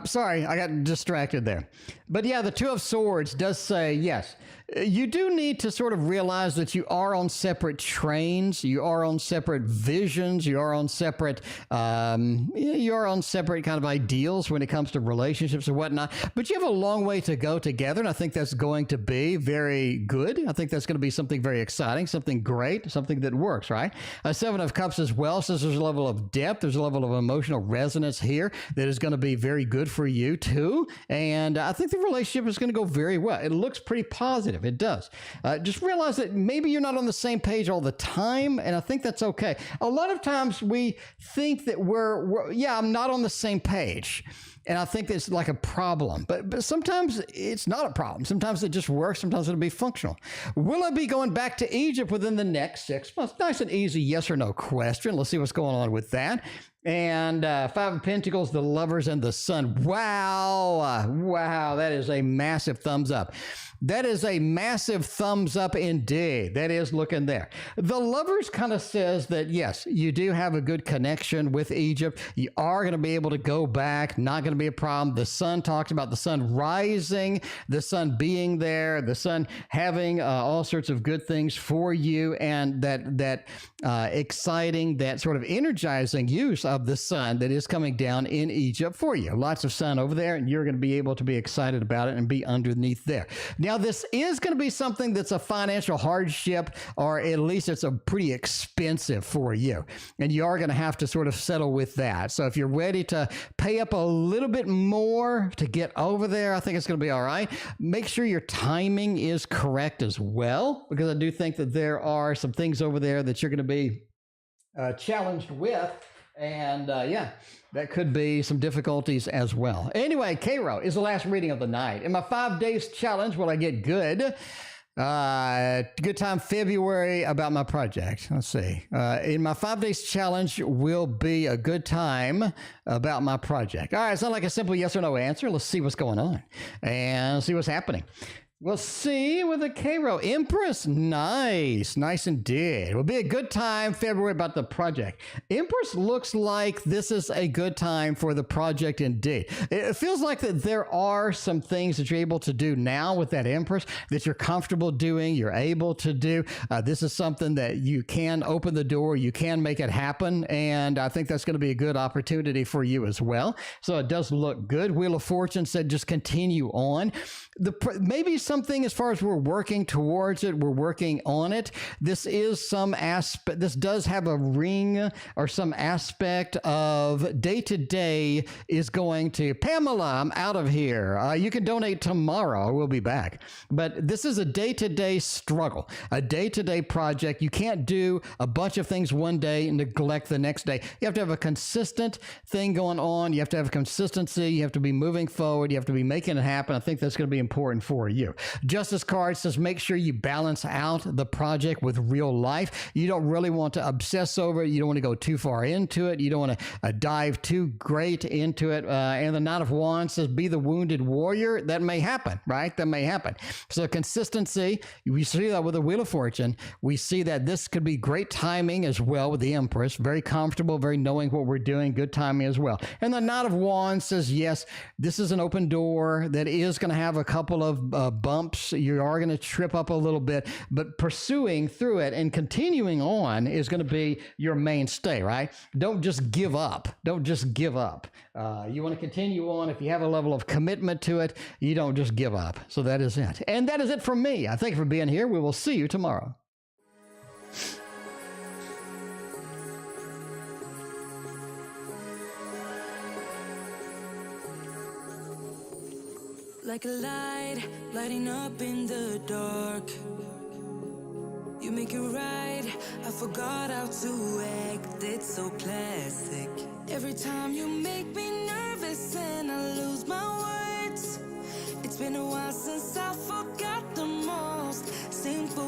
Sorry, I got distracted there. But yeah, the Two of Swords does say, yes, you do need to sort of realize that you are on separate trains, you are on separate visions, you are on separate kind of ideals when it comes to relationships and whatnot. But you have a long way to go together, and I think that's going to be very good. I think that's going to be something very exciting, something great, something that works, right? Seven of Cups as well says there's a level of depth, there's a level of emotional resonance here that is going to be very good for you too. And I think the relationship is going to go very well. It looks pretty positive. It does. Just realize that maybe you're not on the same page all the time, and I think that's okay. A lot of times we think that I'm not on the same page. And I think that's like a problem, but sometimes it's not a problem. Sometimes it just works. Sometimes it'll be functional. Will I be going back to Egypt within the next 6 months? Nice and easy yes or no question. Let's see what's going on with that. And Five of Pentacles, the Lovers, and the Sun. Wow. Wow. That is a massive thumbs up. That is a massive thumbs up indeed. That is looking there. The Lovers kind of says that, yes, you do have a good connection with Egypt. You are going to be able to go back. Not going to be a problem. The Sun talks about the sun rising, the sun being there, the sun having all sorts of good things for you, and that exciting, that sort of energizing use of the sun that is coming down in Egypt for you. Lots of sun over there, and you're going to be able to be excited about it and be underneath there. Now, this is going to be something that's a financial hardship, or at least it's a pretty expensive for you. And you are going to have to sort of settle with that. So if you're ready to pay up a little bit more to get over there, I think it's going to be all right. Make sure your timing is correct as well, because I do think that there are some things over there that you're going to be challenged with. And yeah, that could be some difficulties as well. Anyway, Caro is the last reading of the night. In my 5 days challenge, will I get good? Good time February about my project. Let's see. In my 5 days challenge will be a good time about my project. All right, it's not like a simple yes or no answer. Let's see what's going on and see what's happening. We'll see with the Caro. Empress, nice indeed. It will be a good time February about the project. Empress looks like this is a good time for the project indeed. It feels like that there are some things that you're able to do now with that Empress that you're comfortable doing, you're able to do. This is something that you can open the door, you can make it happen, and I think that's going to be a good opportunity for you as well. So it does look good. Wheel of Fortune said just continue on. Maybe something as far as we're working towards it, we're working on it. This is some aspect, this does have a ring or some aspect of day-to-day is going to, Pamela, I'm out of here. You can donate tomorrow. We'll be back. But this is a day-to-day struggle, a day-to-day project. You can't do a bunch of things one day and neglect the next day. You have to have a consistent thing going on. You have to have consistency. You have to be moving forward. You have to be making it happen. I think that's going to be important for you. Justice card says make sure you balance out the project with real life. You don't really want to obsess over it. You don't want to go too far into it. You don't want to dive too great into it. And the Knight of Wands says be the wounded warrior. That may happen, right? That may happen. So consistency, we see that with the Wheel of Fortune. We see that this could be great timing as well with the Empress. Very comfortable, very knowing what we're doing. Good timing as well. And the Knight of Wands says, yes, this is an open door that is going to have a couple of bumps. You are going to trip up a little bit, but pursuing through it and continuing on is going to be your mainstay, right? Don't just give up. Don't just give up. You want to continue on. If you have a level of commitment to it, you don't just give up. So that is it. And that is it from me. I thank you for being here. We will see you tomorrow. Like a light, lighting up in the dark. You make it right, I forgot how to act. It's so classic. Every time you make me nervous and I lose my words. It's been a while since I forgot the most simple